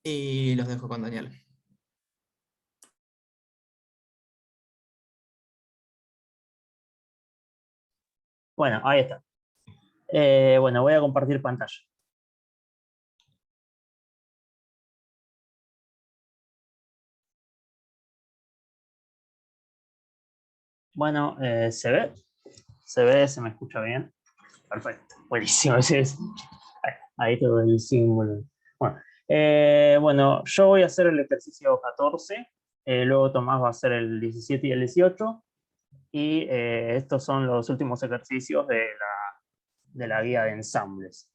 Y los dejo con Daniel. Bueno, ahí está. Bueno, voy a compartir pantalla. Bueno, ¿se ve? ¿Se ve? ¿Se me escucha bien? Perfecto, buenísimo. Ahí todo el símbolo. Bueno, bueno, yo voy a hacer el ejercicio 14, luego Tomás va a hacer el 17 y el 18, y estos son los últimos ejercicios de la guía de ensambles.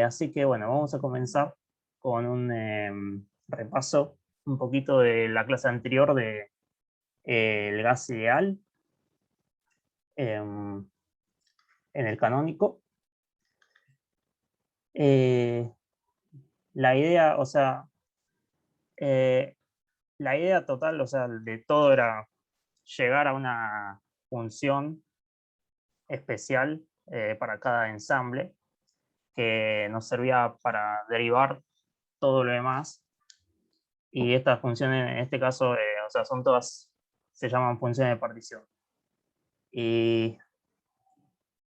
Así que bueno, vamos a comenzar con un repaso un poquito de la clase anterior de el gas ideal en el canónico. La idea, o sea, la idea total, o sea, de todo era llegar a una función especial para cada ensamble que nos servía para derivar todo lo demás. Y estas funciones, en este caso, o sea, son todas, se llaman funciones de partición. Y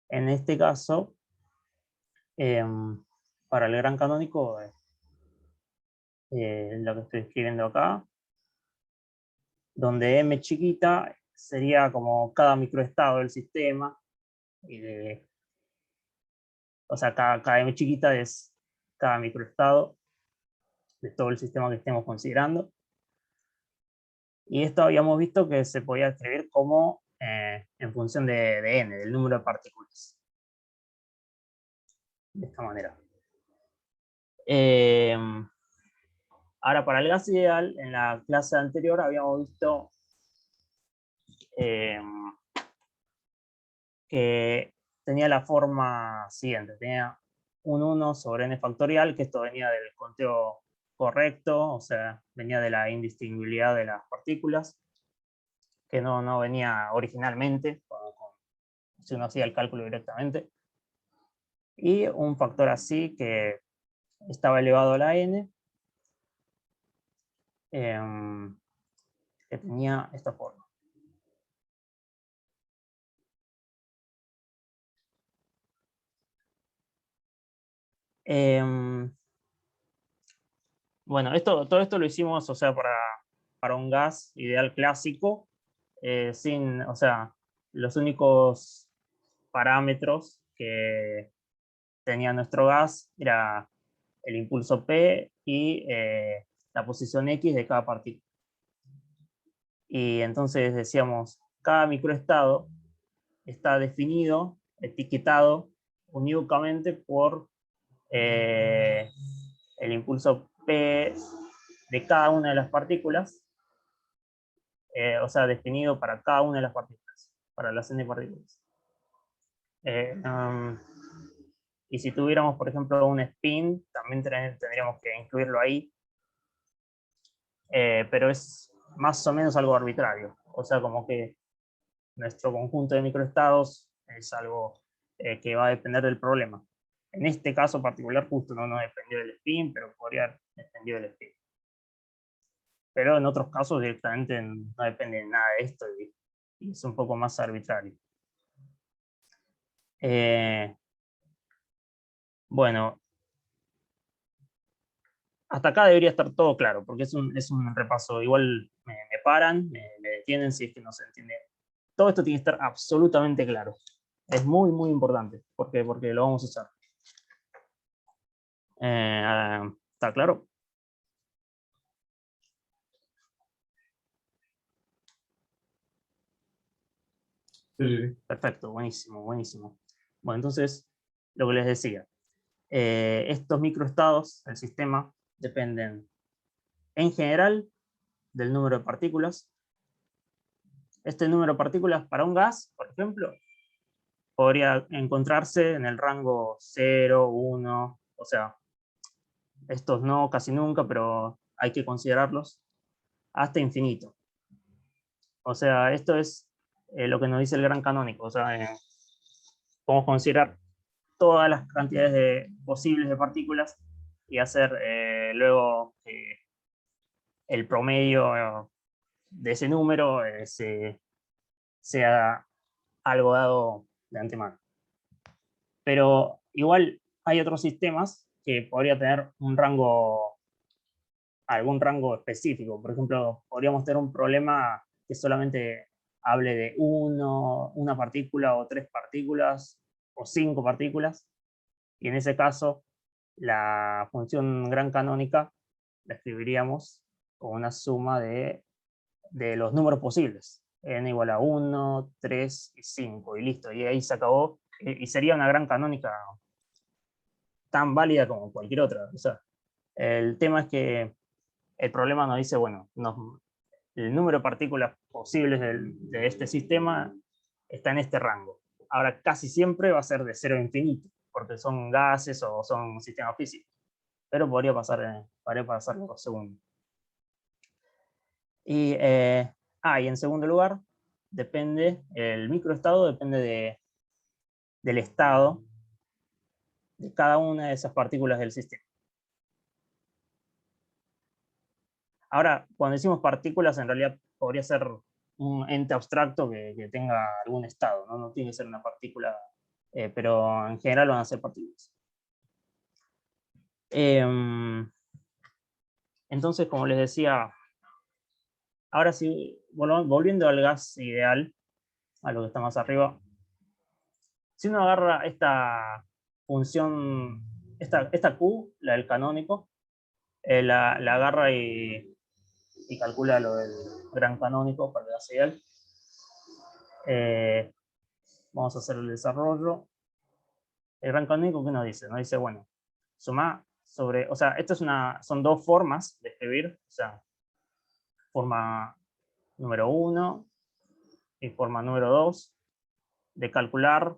en este caso, para el gran canónico, lo que estoy escribiendo acá, donde m chiquita sería como cada microestado del sistema, o sea, cada m chiquita es cada microestado de todo el sistema que estemos considerando. Y esto habíamos visto que se podía escribir como en función de n, del número de partículas. De esta manera. Ahora, para el gas ideal, en la clase anterior habíamos visto que tenía la forma siguiente. Tenía un 1 sobre n factorial, que esto venía del conteo correcto, o sea, venía de la indistinguibilidad de las partículas, que no venía originalmente, si uno hacía el cálculo directamente. Y un factor así que estaba elevado a la n, que tenía esta forma. Bueno, todo esto lo hicimos, o sea, para un gas ideal clásico, sin, o sea, los únicos parámetros que tenía nuestro gas era el impulso P y la posición X de cada partícula. Y entonces decíamos, cada microestado está definido, etiquetado unívocamente por el impulso P de cada una de las partículas, o sea, definido para cada una de las partículas, para las n partículas. Y si tuviéramos, por ejemplo, un spin, también tendríamos que incluirlo ahí, pero es más o menos algo arbitrario, o sea, como que nuestro conjunto de microestados es algo que va a depender del problema. En este caso particular justo no dependió del spin, pero podría haber dependido del spin. Pero en otros casos directamente no depende de nada de esto y es un poco más arbitrario. Bueno, hasta acá debería estar todo claro, porque es un repaso. Igual me paran, me detienen si es que no se entiende. Todo esto tiene que estar absolutamente claro. Es muy, muy importante, porque lo vamos a usar. ¿Está claro? Sí. Perfecto, buenísimo, buenísimo. Bueno, entonces, lo que les decía, estos microestados del sistema dependen en general del número de partículas. Este número de partículas para un gas, por ejemplo, podría encontrarse en el rango 0, 1, o sea, estos no casi nunca, pero hay que considerarlos, hasta infinito. O sea, esto es lo que nos dice el gran canónico, o sea, podemos considerar todas las cantidades posibles de partículas y hacer luego el promedio de ese número sea algo dado de antemano. Pero igual hay otros sistemas que podría tener algún rango específico. Por ejemplo, podríamos tener un problema que solamente hable de una partícula o 3 partículas o 5 partículas. Y en ese caso, la función gran canónica la escribiríamos con una suma de los números posibles. N igual a 1, 3 y 5. Y listo. Y ahí se acabó. Y sería una gran canónica tan válida como cualquier otra. O sea, el tema es que el problema nos dice, bueno, el número de partículas posibles de este sistema está en este rango. Ahora, casi siempre va a ser de 0 a infinito, porque son gases o son sistemas físicos. Pero podría pasar algo segundo. Y en segundo lugar, el microestado depende del estado de cada una de esas partículas del sistema. Ahora, cuando decimos partículas, en realidad podría ser un ente abstracto que tenga algún estado, ¿no? No tiene que ser una partícula, pero en general van a ser partículas. Entonces, como les decía, ahora sí, volviendo al gas ideal, a lo que está más arriba, si uno agarra esta función, esta Q, la del canónico, la agarra y calcula lo del gran canónico para el gas ideal, vamos a hacer el desarrollo. El gran canónico, ¿qué nos dice? Nos dice, bueno, suma sobre, o sea, son dos formas de escribir, o sea, forma número 1 y forma número 2 de calcular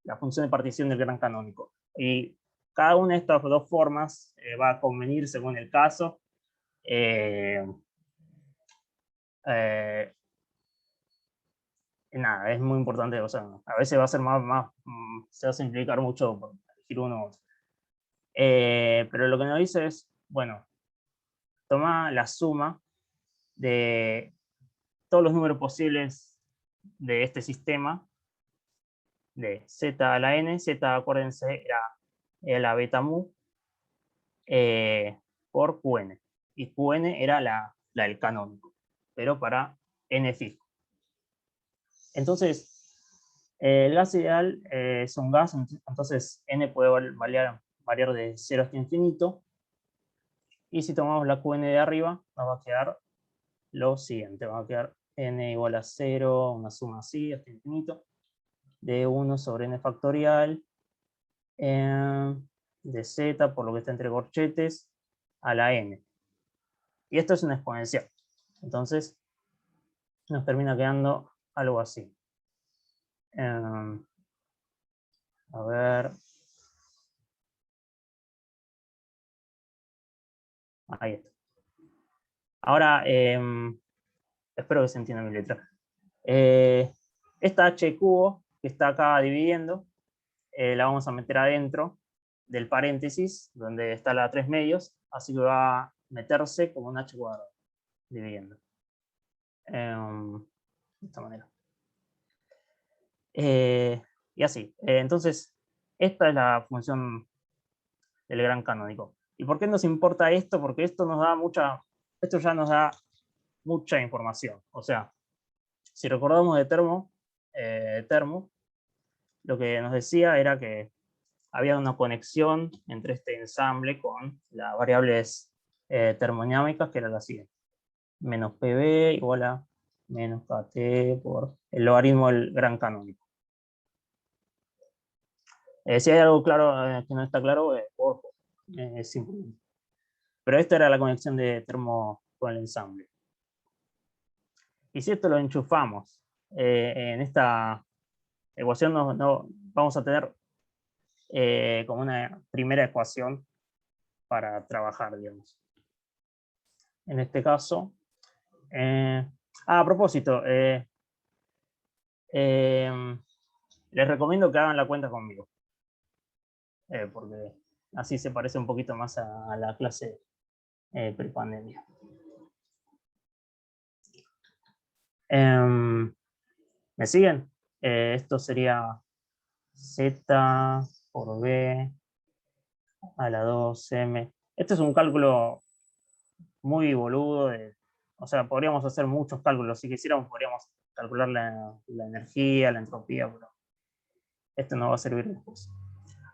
la función de partición del gran canónico. Y cada una de estas dos formas va a convenir según el caso. Nada, es muy importante, o sea, a veces va a ser se va a simplificar mucho por elegir uno u otro. Pero lo que nos dice es, bueno, toma la suma de todos los números posibles de este sistema, de z a la n, z, acuérdense, era la beta mu, por Qn. Y Qn era la del canónico, pero para n fijo. Entonces, el gas ideal es un gas, entonces n puede variar de 0 hasta infinito. Y si tomamos la Qn de arriba, nos va a quedar lo siguiente. Va a quedar n igual a 0, una suma así, hasta infinito, de 1 sobre n factorial, de z, por lo que está entre corchetes, a la n. Y esto es una exponencial. Entonces, nos termina quedando algo así. A ver. Ahí está. Ahora, espero que se entienda mi letra. Esta h cubo que está acá dividiendo, la vamos a meter adentro del paréntesis, donde está la 3 medios, así que va a meterse como un h cuadrado, dividiendo. De esta manera. Y así. Entonces, esta es la función del gran canónico. ¿Y por qué nos importa esto? Porque esto ya nos da mucha información. O sea, si recordamos de Termo, lo que nos decía era que había una conexión entre este ensamble con las variables termodinámicas, que era la siguiente. Menos PB igual a menos KT por el logaritmo del gran canónico. Si hay algo claro que no está claro, es simple. Pero esta era la conexión de Termo con el ensamble. Y si esto lo enchufamos en esta ecuación, vamos a tener como una primera ecuación para trabajar, digamos. En este caso, a propósito, les recomiendo que hagan la cuenta conmigo, porque Así se parece un poquito más a la clase prepandemia. ¿Me siguen? Esto sería Z por B a la 2M. Este es un cálculo muy boludo. O sea, podríamos hacer muchos cálculos. Si quisiéramos, podríamos calcular la energía, la entropía, pero esto no va a servir después.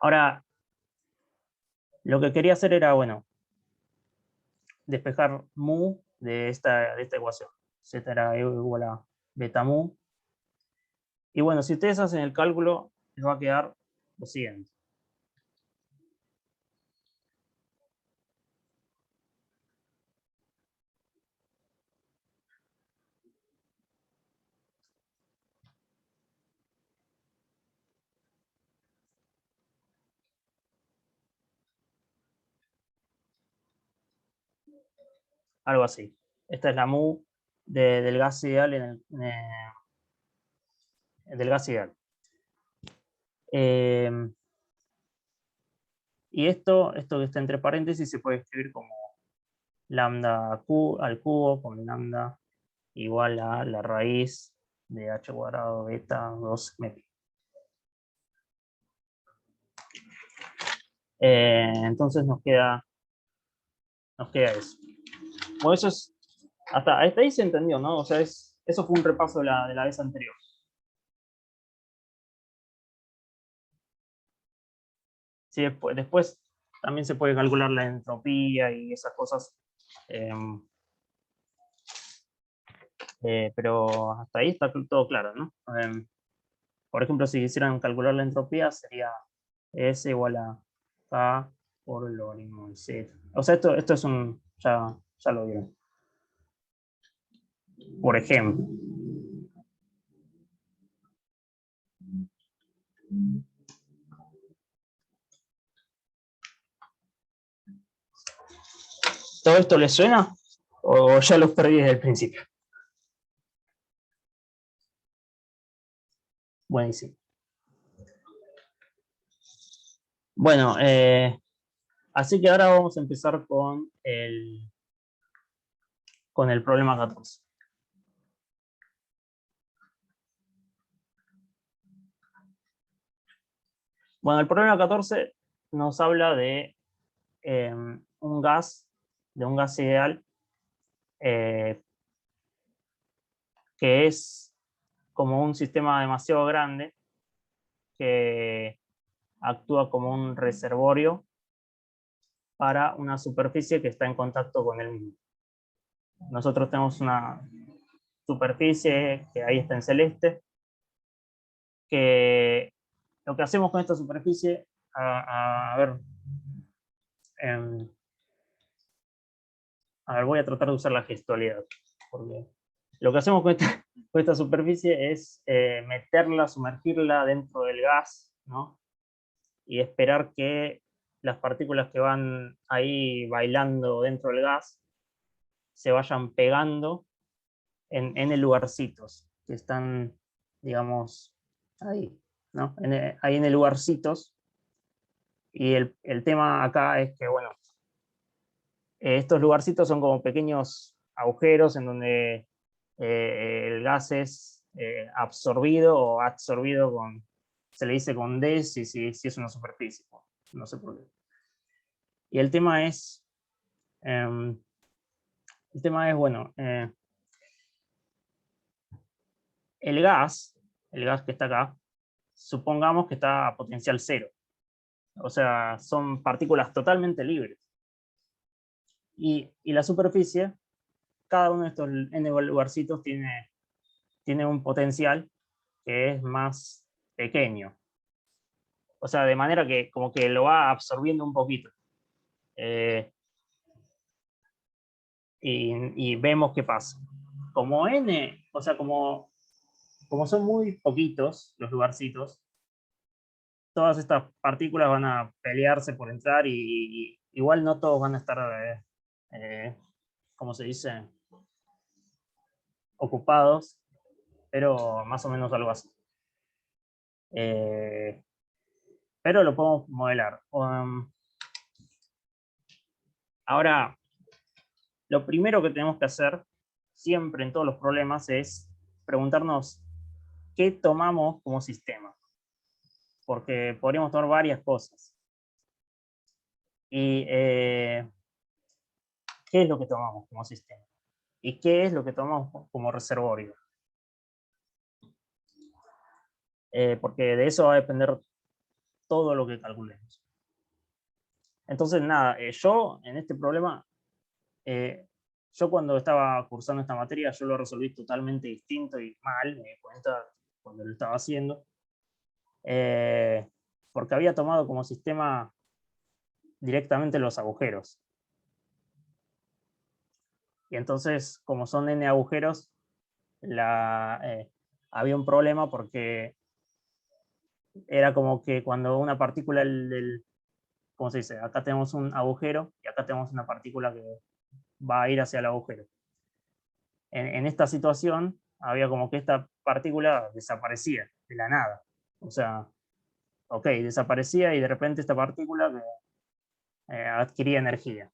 Ahora, lo que quería hacer era, bueno, despejar mu de esta ecuación. Z era igual a beta mu. Y bueno, si ustedes hacen el cálculo, les va a quedar lo siguiente. Algo así. Esta es la mu del gas ideal del gas ideal. Y esto que está entre paréntesis se puede escribir como lambda q al cubo con lambda igual a la raíz de h cuadrado beta 2 mepi. Entonces nos queda eso. Bueno, eso es, hasta ahí se entendió, ¿no? O sea, eso fue un repaso de la vez anterior. Sí, después también se puede calcular la entropía y esas cosas. Pero hasta ahí está todo claro, ¿no? Por ejemplo, si quisieran calcular la entropía, sería S igual a K por el logaritmo de Z. O sea, esto es un... Ya lo vieron. Por ejemplo. ¿Todo esto les suena? ¿O ya los perdí desde el principio? Buenísimo. Bueno, así que ahora vamos a empezar con el problema 14. Bueno, el problema 14 nos habla de un gas ideal que es como un sistema demasiado grande que actúa como un reservorio para una superficie que está en contacto con el mismo. Nosotros tenemos una superficie que ahí está en celeste, que lo que hacemos con esta superficie, a ver, voy a tratar de usar la gestualidad, porque lo que hacemos con esta superficie es meterla, sumergirla dentro del gas, ¿no? Y esperar que las partículas que van ahí bailando dentro del gas se vayan pegando en N lugarcitos que están, digamos, ahí, ¿no? Ahí en el lugarcitos. Y el tema acá es que, bueno, estos lugarcitos son como pequeños agujeros en donde el gas es absorbido o absorbido con, se le dice con D si es una superficie, no sé por qué. Y el tema es, bueno, el gas que está acá, supongamos que está a potencial cero. O sea, son partículas totalmente libres. Y la superficie, cada uno de estos n lugarcitos tiene un potencial que es más pequeño. O sea, de manera que como que lo va absorbiendo un poquito. Y vemos qué pasa. Como n, o sea, como son muy poquitos los lugarcitos, todas estas partículas van a pelearse por entrar y igual no todos van a estar, ¿cómo se dice? Ocupados, pero más o menos algo así. Pero lo podemos modelar. Ahora, lo primero que tenemos que hacer, siempre en todos los problemas, es preguntarnos qué tomamos como sistema. Porque podríamos tomar varias cosas. Y qué es lo que tomamos como sistema. Y qué es lo que tomamos como reservorio. Porque de eso va a depender todo lo que calculemos. Entonces, nada, yo en este problema, yo cuando estaba cursando esta materia, yo lo resolví totalmente distinto y mal, me di cuenta cuando lo estaba haciendo, porque había tomado como sistema directamente los agujeros. Y entonces, como son n agujeros, había un problema porque era como que cuando una partícula ¿cómo se dice? Acá tenemos un agujero y acá tenemos una partícula que va a ir hacia el agujero. En esta situación había como que esta partícula desaparecía de la nada. O sea, ok, desaparecía y de repente esta partícula adquiría energía.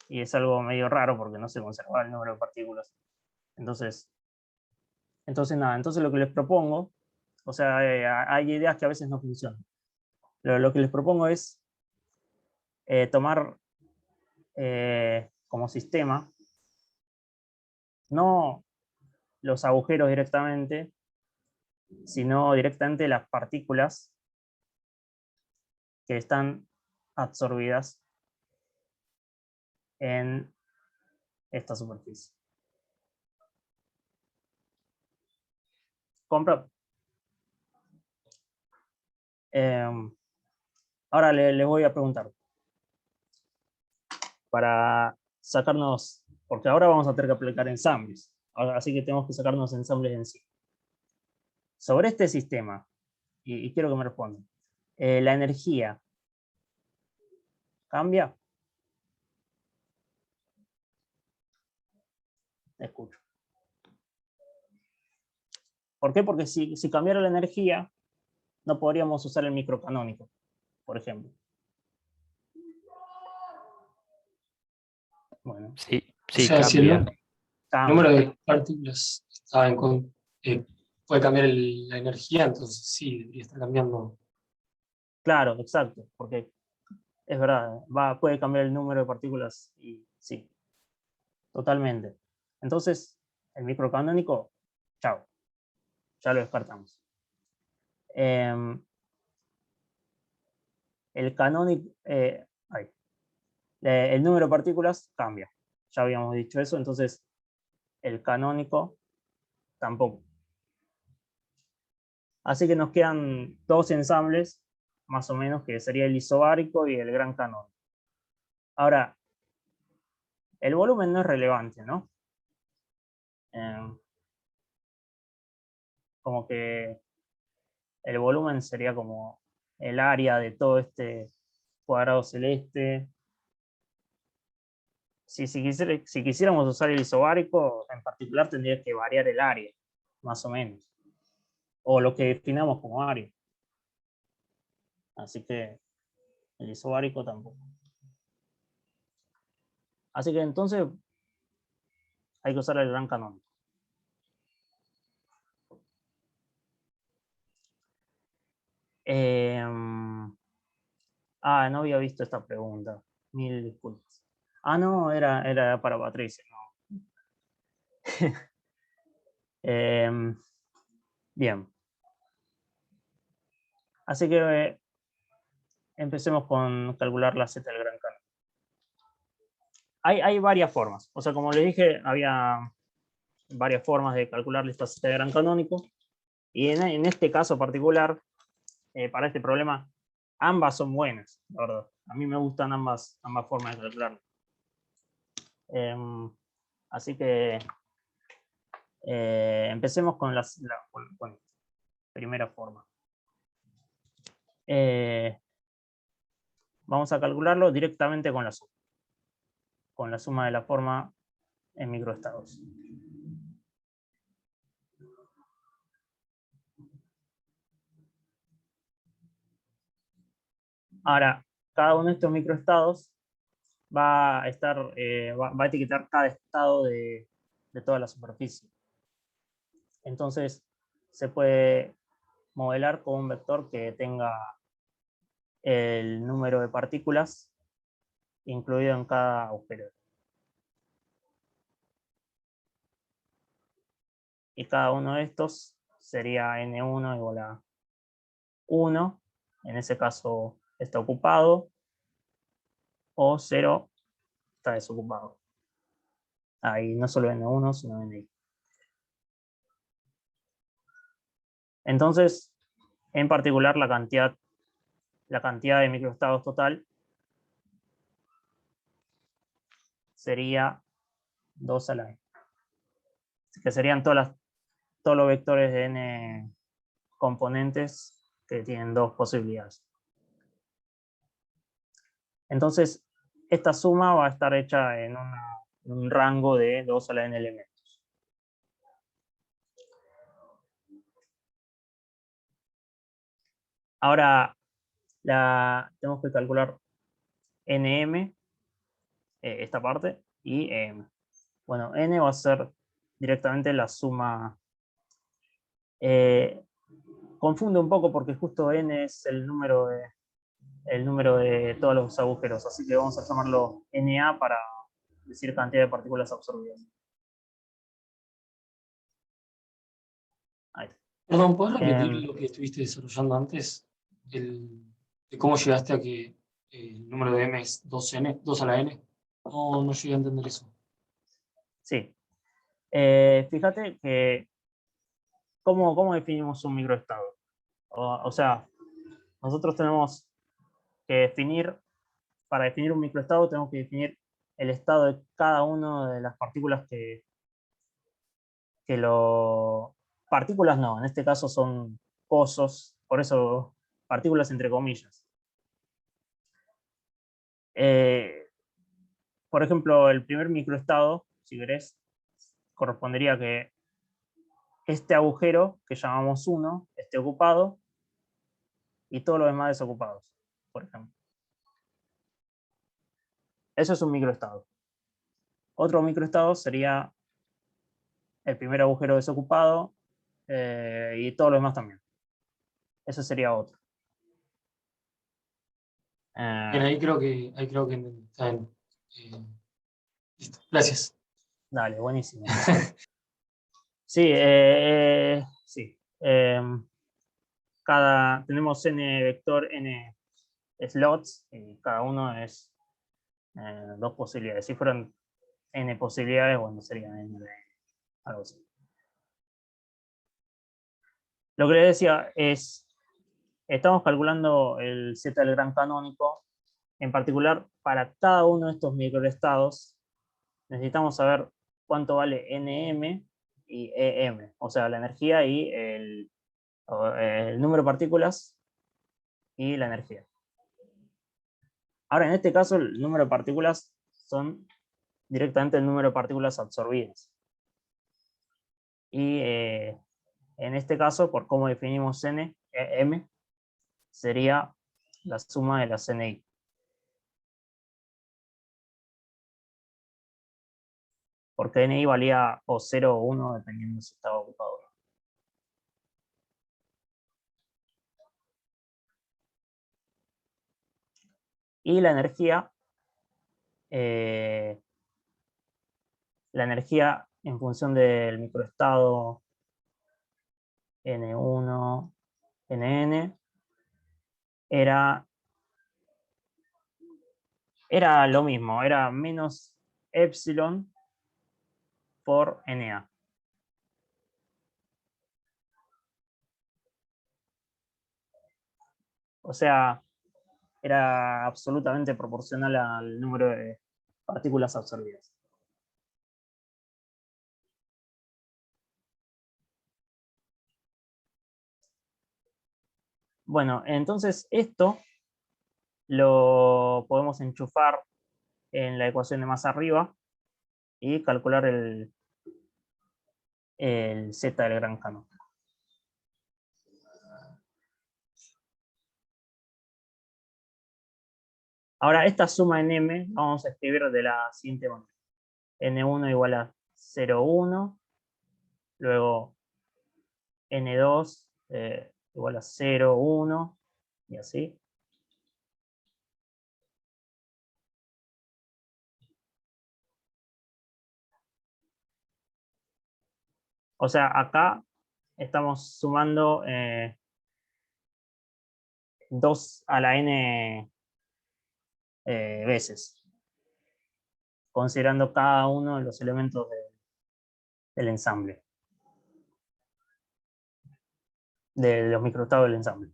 Y es algo medio raro porque no se conservaba el número de partículas. Entonces nada, entonces lo que les propongo, o sea, hay ideas que a veces no funcionan. Lo que les propongo es tomar como sistema, no los agujeros directamente, sino directamente las partículas que están absorbidas en esta superficie. ¿Compra? Ahora les voy a preguntar, para sacarnos, porque ahora vamos a tener que aplicar ensambles, así que tenemos que sacarnos ensambles en sí. Sobre este sistema, y quiero que me respondan, ¿la energía cambia? Escucho. ¿Por qué? Porque si cambiara la energía, no podríamos usar el microcanónico, por ejemplo. Bueno. Sí, O sí, sea, si el cambia. número de partículas está puede cambiar la energía, entonces sí, debería estar cambiando. Claro, exacto, porque es verdad, puede cambiar el número de partículas y sí, totalmente. Entonces, el microcanónico, chao, ya lo descartamos. El canónico, el número de partículas cambia, ya habíamos dicho eso, entonces el canónico tampoco. Así que nos quedan dos ensambles, más o menos, que sería el isobárico y el gran canónico. Ahora, el volumen no es relevante, ¿no? Como que el volumen sería como el área de todo este cuadrado celeste. Si quisiéramos usar el isobárico, en particular tendría que variar el área, más o menos. O lo que definamos como área. Así que el isobárico tampoco. Así que entonces hay que usar el gran canónico. No había visto esta pregunta. Mil disculpas. No, era para Patricia. No. Bien. Así que empecemos con calcular la z del gran canónico. Hay varias formas. O sea, como les dije, había varias formas de calcular esta z del gran canónico. Y en este caso particular, para este problema, ambas son buenas, la verdad. A mí me gustan ambas formas de calcularlo. Así que empecemos con la primera forma. Vamos a calcularlo directamente con la suma de la forma en microestados. Ahora, cada uno de estos microestados va a estar, va a etiquetar cada estado de toda la superficie. Entonces se puede modelar con un vector que tenga el número de partículas incluido en cada agujero. Y cada uno de estos sería N1 igual a 1, en ese caso está ocupado, o 0 está desocupado. Ahí no solo N1, sino Ni. Entonces, en particular, la cantidad de microestados total sería 2 a la n. Que serían todos los vectores de n componentes que tienen dos posibilidades. Entonces, esta suma va a estar hecha en un rango de 2 a la n elementos. Ahora, tenemos que calcular nm, esta parte, y bueno, n va a ser directamente la suma. Confunde un poco porque justo n es el número de todos los agujeros, así que vamos a llamarlo Na para decir cantidad de partículas absorbidas. Ahí. Perdón, ¿puedes repetir lo que estuviste desarrollando antes? De cómo llegaste a que el número de m es 2n, 2 a la n. No llegué a entender eso. Sí. Fíjate que ¿cómo definimos un microestado? O sea, nosotros tenemos que definir, para definir un microestado tenemos que definir el estado de cada una de las partículas partículas no, en este caso son pozos, por eso partículas entre comillas. Por ejemplo, el primer microestado, si querés, correspondería a que este agujero, que llamamos 1, esté ocupado y todos los demás desocupados, por ejemplo. Eso es un microestado. Otro microestado sería el primer agujero desocupado y todos los demás también. Eso sería otro. Bien, ahí creo que está bien. Listo, gracias. Dale, buenísimo. Sí, sí. Tenemos n vector, n slots, y cada uno es dos posibilidades. Si fueran n posibilidades, bueno, serían n de algo así. Lo que les decía es, estamos calculando el Z del gran canónico. En particular, para cada uno de estos microestados, necesitamos saber cuánto vale Nm y Em, o sea, la energía y el número de partículas y la energía. Ahora, en este caso, el número de partículas son directamente el número de partículas absorbidas. Y en este caso, por cómo definimos M, sería la suma de las Ni. Porque Ni valía o 0 o 1 dependiendo si estaba ocupado. Y la energía en función del microestado N1, Nn, era lo mismo, era menos epsilon por Na. O sea, era absolutamente proporcional al número de partículas absorbidas. Bueno, entonces esto lo podemos enchufar en la ecuación de más arriba y calcular el Z del gran canónico. Ahora, esta suma en M vamos a escribir de la siguiente manera. N1 igual a 0,1, luego N2 igual a 0,1, y así. O sea, acá estamos sumando 2 a la n veces, considerando cada uno de los elementos del ensamble, de los microestados del ensamble.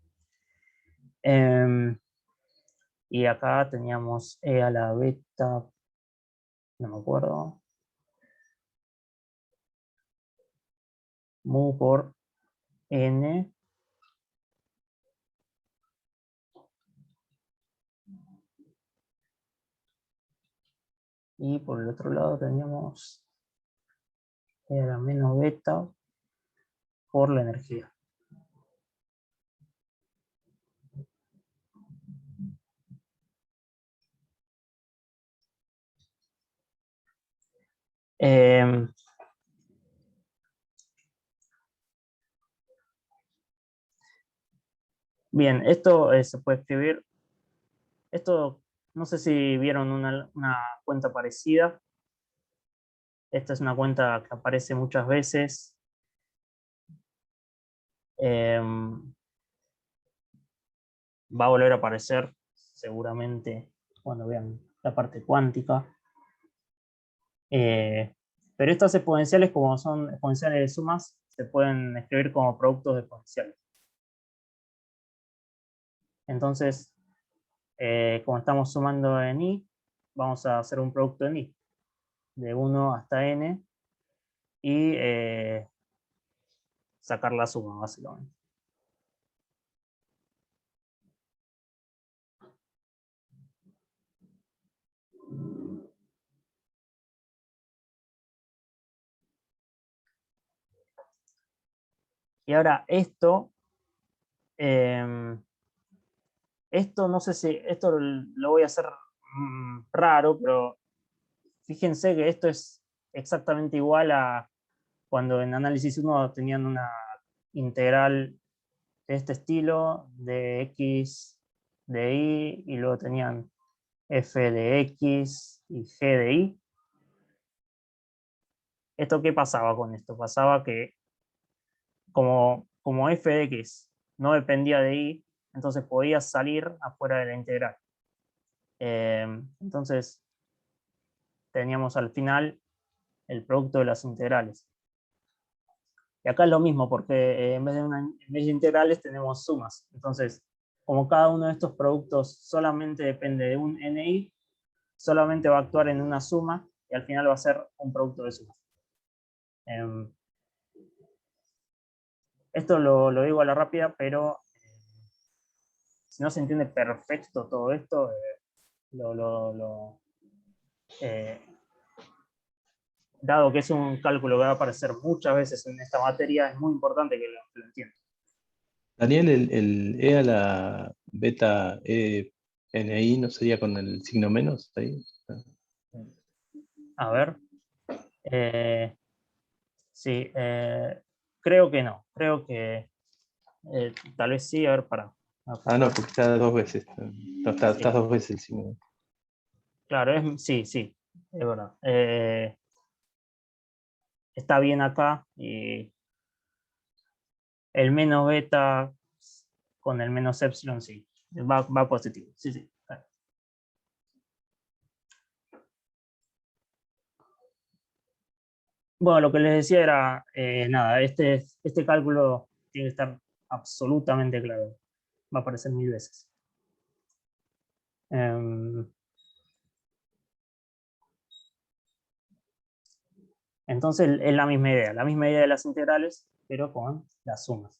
Y acá teníamos E a la beta, no me acuerdo, mu por n. Y por el otro lado teníamos E a la menos beta por la energía. Bien, esto se puede escribir. Esto, no sé si vieron una cuenta parecida. Esta es una cuenta que aparece muchas veces. Va a volver a aparecer seguramente cuando vean la parte cuántica. Pero estas exponenciales, como son exponenciales de sumas, se pueden escribir como productos de exponenciales. Entonces, como estamos sumando en i, vamos a hacer un producto en i, de 1 hasta n, y sacar la suma, básicamente. Y ahora esto no sé si, esto lo voy a hacer raro, pero fíjense que esto es exactamente igual a cuando en análisis 1 tenían una integral de este estilo, de x de y, y luego tenían f de x y g de y. ¿Esto qué pasaba con esto? Pasaba que como f de x no dependía de y, entonces podía salir afuera de la integral. Entonces teníamos al final el producto de las integrales. Y acá es lo mismo, porque en vez de integrales tenemos sumas. Entonces, como cada uno de estos productos solamente depende de un NI, solamente va a actuar en una suma y al final va a ser un producto de sumas. Esto lo digo a la rápida, pero si no se entiende perfecto todo esto, dado que es un cálculo que va a aparecer muchas veces en esta materia, es muy importante que lo entiendan. Daniel, el E a la beta NI no sería con el signo menos ahí. A ver. Sí, creo que no. Creo que tal vez sí. A ver, para. Ah, no, porque está dos veces. No, está Sí, dos veces el signo. claro, sí, sí, es verdad. Está bien acá. Y el menos beta con el menos epsilon, sí. Va positivo. Sí, sí. Bueno, lo que les decía era, nada, este cálculo tiene que estar absolutamente claro. Va a aparecer 1000 veces. Entonces es la misma idea de las integrales, pero con las sumas.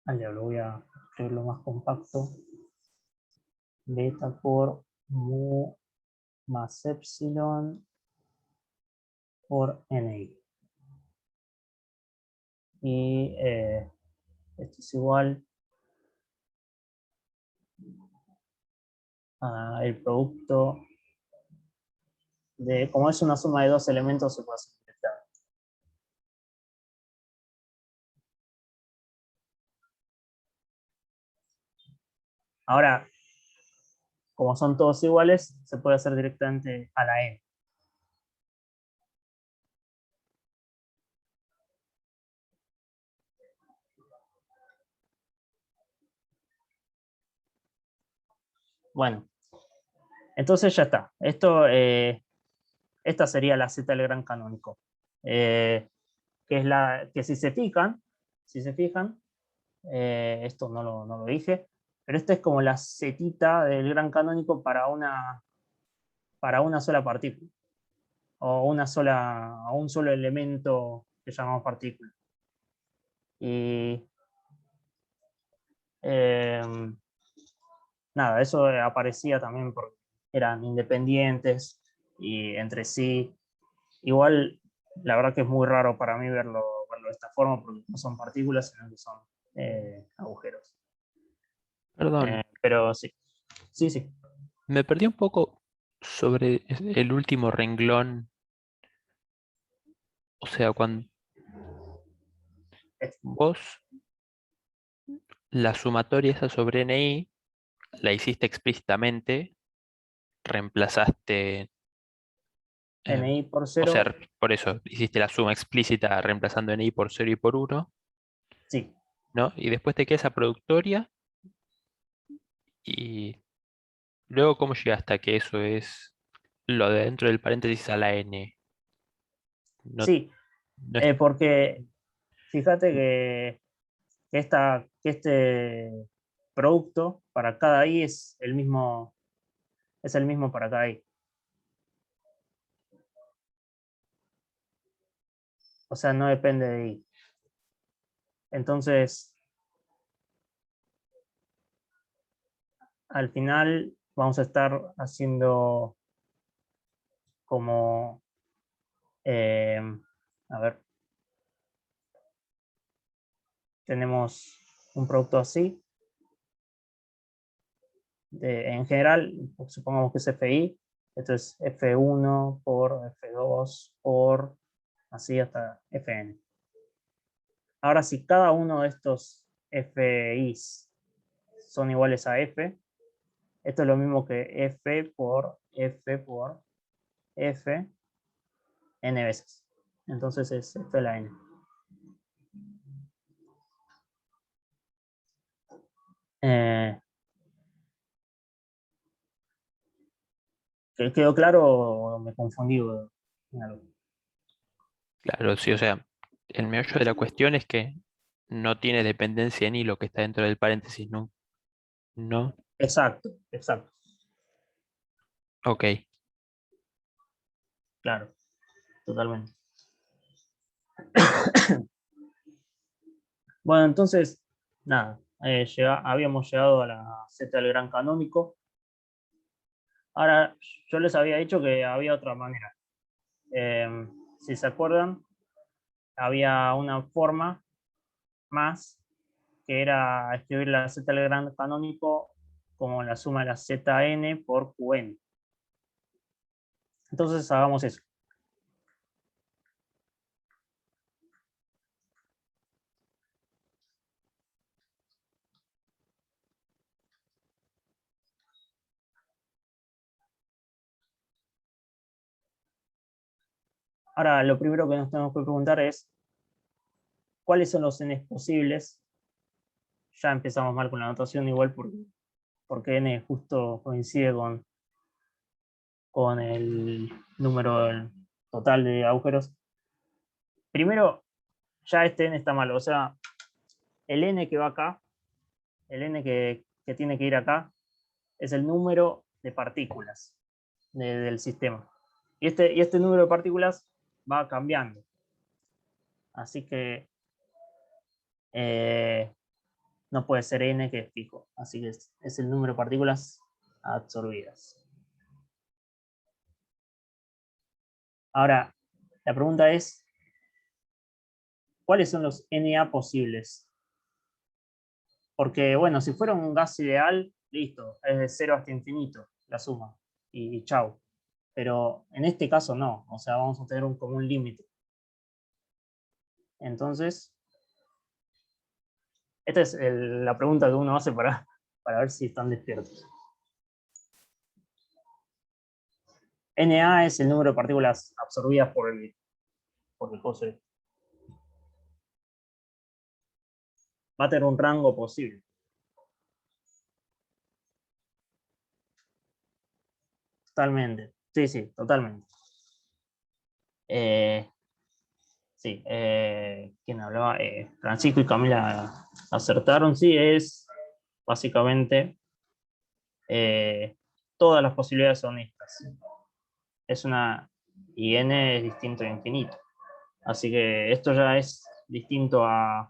Vale, lo voy a escribirlo más compacto. Beta por mu más epsilon por ni. Y esto es igual a el producto de, como es una suma de dos elementos, se puede hacer directamente. Ahora, como son todos iguales, se puede hacer directamente a la n. Bueno, entonces ya está. Esta sería la Z del gran canónico. Que es la que si se fijan, esto no lo dije, pero esta es como la zetita del gran canónico para una sola partícula, o un solo elemento que llamamos partícula. Y nada, eso aparecía también porque eran independientes y entre sí. Igual, la verdad que es muy raro para mí verlo de esta forma, porque no son partículas, sino que son agujeros. Perdón, Pero sí, sí. me perdí un poco sobre el último renglón. O sea, cuando vos la sumatoria esa sobre NI la hiciste explícitamente, reemplazaste, NI por o 0, sea, por eso hiciste la suma explícita reemplazando NI por 0 y por 1, sí. ¿no? Y después te queda esa productoria y luego cómo llegaste a que eso es lo de dentro del paréntesis a la N. No, Sí, no es- porque fíjate que que este producto para cada i es el mismo para cada i. O sea, no depende de i. Entonces, al final vamos a estar haciendo como, eh, a ver, tenemos un producto así. En general, supongamos que es FI, esto es F1 por F2 por así hasta Fn. Ahora, si cada uno de estos FIs son iguales a F, esto es lo mismo que F por F n veces. Entonces es F a la n. ¿Quedó claro o me confundí en algo? claro, sí, o sea, el meollo de la cuestión es que no tiene dependencia ni lo que está dentro del paréntesis, ¿no? No, Exacto, exacto, ok. claro, totalmente. Bueno, entonces, nada, habíamos llegado a la Z del gran canónico. Ahora, yo les había dicho que había otra manera. Si se acuerdan, había una forma más que era escribir la Z del gran canónico como la suma de la Zn por Qn. Entonces hagamos eso. Ahora, lo primero que nos tenemos que preguntar es ¿cuáles son los n posibles? Ya empezamos mal con la notación igual porque n justo coincide con el número total de agujeros. Primero, ya este n está mal, o sea, el n que va acá, el n que tiene que ir acá, es el número de partículas del sistema. Y este número de partículas va cambiando. Así que no puede ser n que es fijo. Así que es el número de partículas absorbidas. Ahora, la pregunta es, ¿cuáles son los Na posibles? Porque, bueno, si fuera un gas ideal, listo, es de 0 hasta infinito la suma, y chau. Pero en este caso no, o sea, vamos a tener como un límite. Entonces, esta es la pregunta que uno hace para ver si están despiertos. Na es el número de partículas absorbidas por el coso. Va a tener un rango posible. Totalmente. Sí, sí, totalmente. Sí, ¿quién hablaba? Francisco y Camila acertaron. Sí, es básicamente todas las posibilidades son estas. Es una, y n es distinto de infinito. Así que esto ya es distinto al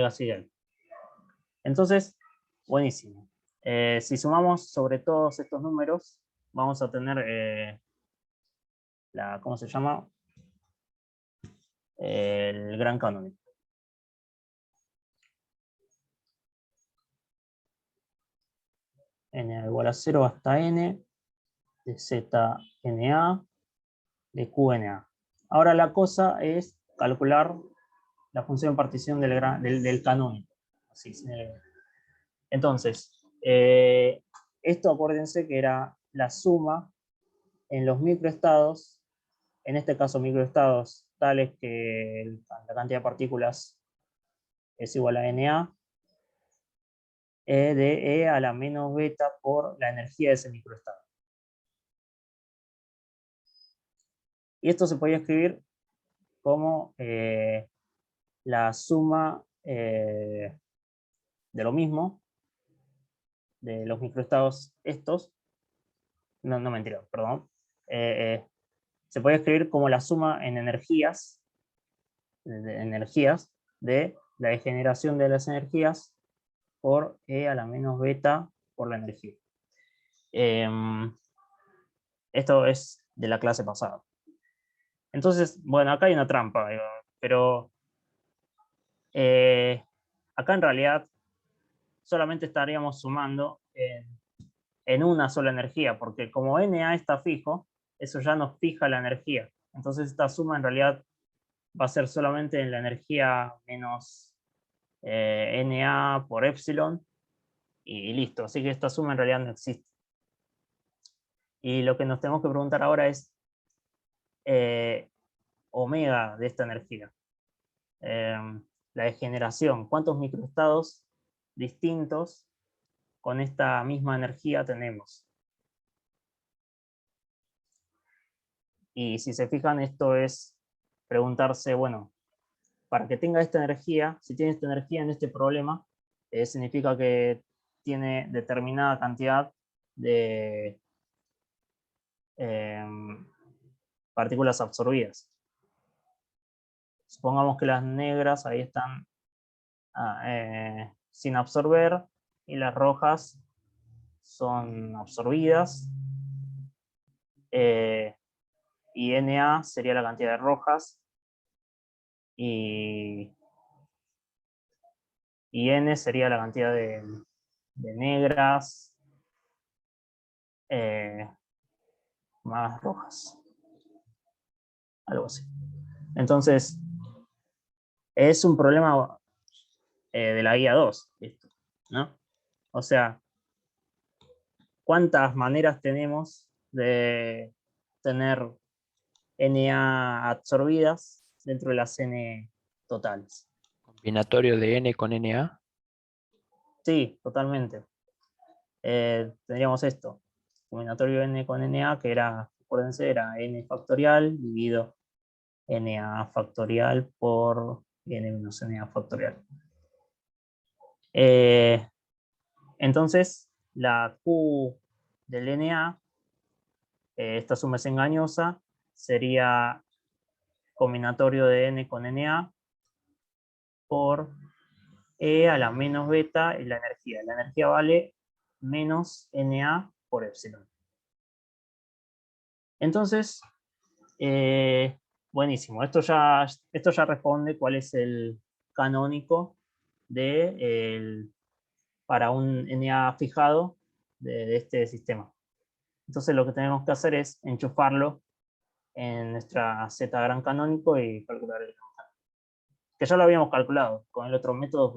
gas ideal. Entonces, buenísimo. Si sumamos sobre todos estos números, vamos a tener ¿cómo se llama? El gran canónico. N igual a 0 hasta n, de Z NA, de QNA. Ahora la cosa es calcular la función de partición del canónico. Así, entonces, esto acuérdense que era la suma en los microestados, en este caso microestados tales que la cantidad de partículas es igual a NA, de E a la menos beta por la energía de ese microestado. Y esto se podría escribir como la suma de lo mismo, de los microestados estos, no mentira, perdón, se puede escribir como la suma en energías, de la degeneración de las energías por E a la menos beta por la energía. Esto es de la clase pasada. Entonces, bueno, acá hay una trampa, pero acá en realidad solamente estaríamos sumando en una sola energía, porque como Na está fijo, eso ya nos fija la energía. Entonces esta suma en realidad va a ser solamente en la energía menos Na por epsilon, y listo. Así que esta suma en realidad no existe. Y lo que nos tenemos que preguntar ahora es omega de esta energía. La degeneración, ¿cuántos microestados distintos con esta misma energía tenemos? Y si se fijan, esto es preguntarse, bueno, para que tenga esta energía, si tiene esta energía en este problema, significa que tiene determinada cantidad de partículas absorbidas. Supongamos que las negras ahí están sin absorber y las rojas son absorbidas. Y Na sería la cantidad de rojas y N sería la cantidad de negras más rojas. Algo así. Entonces, es un problema de la guía 2, esto, ¿no? O sea, ¿cuántas maneras tenemos de tener Na absorbidas dentro de las N totales? Combinatorio de N con Na. Sí, totalmente. Tendríamos esto, combinatorio N con Na, que era, acuérdense, era N factorial dividido Na factorial por N menos Na factorial. Entonces, la Q del Na, esta suma es engañosa, sería combinatorio de N con Na por E a la menos beta y la energía. La energía vale menos Na por epsilon. Entonces, buenísimo. Esto ya responde cuál es el canónico para un NA fijado de este sistema. Entonces lo que tenemos que hacer es enchufarlo en nuestra Z gran canónico y calcular el gran canónico. Que ya lo habíamos calculado con el otro método,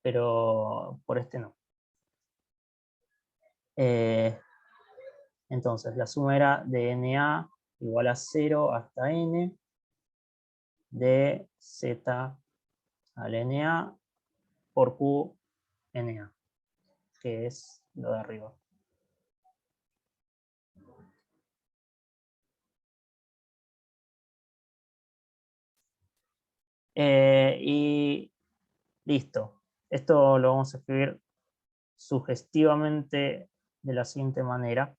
pero por este no. Entonces la suma era de NA igual a 0 hasta N de Z al NA por Q NA, que es lo de arriba. Y listo. Esto lo vamos a escribir sugestivamente de la siguiente manera.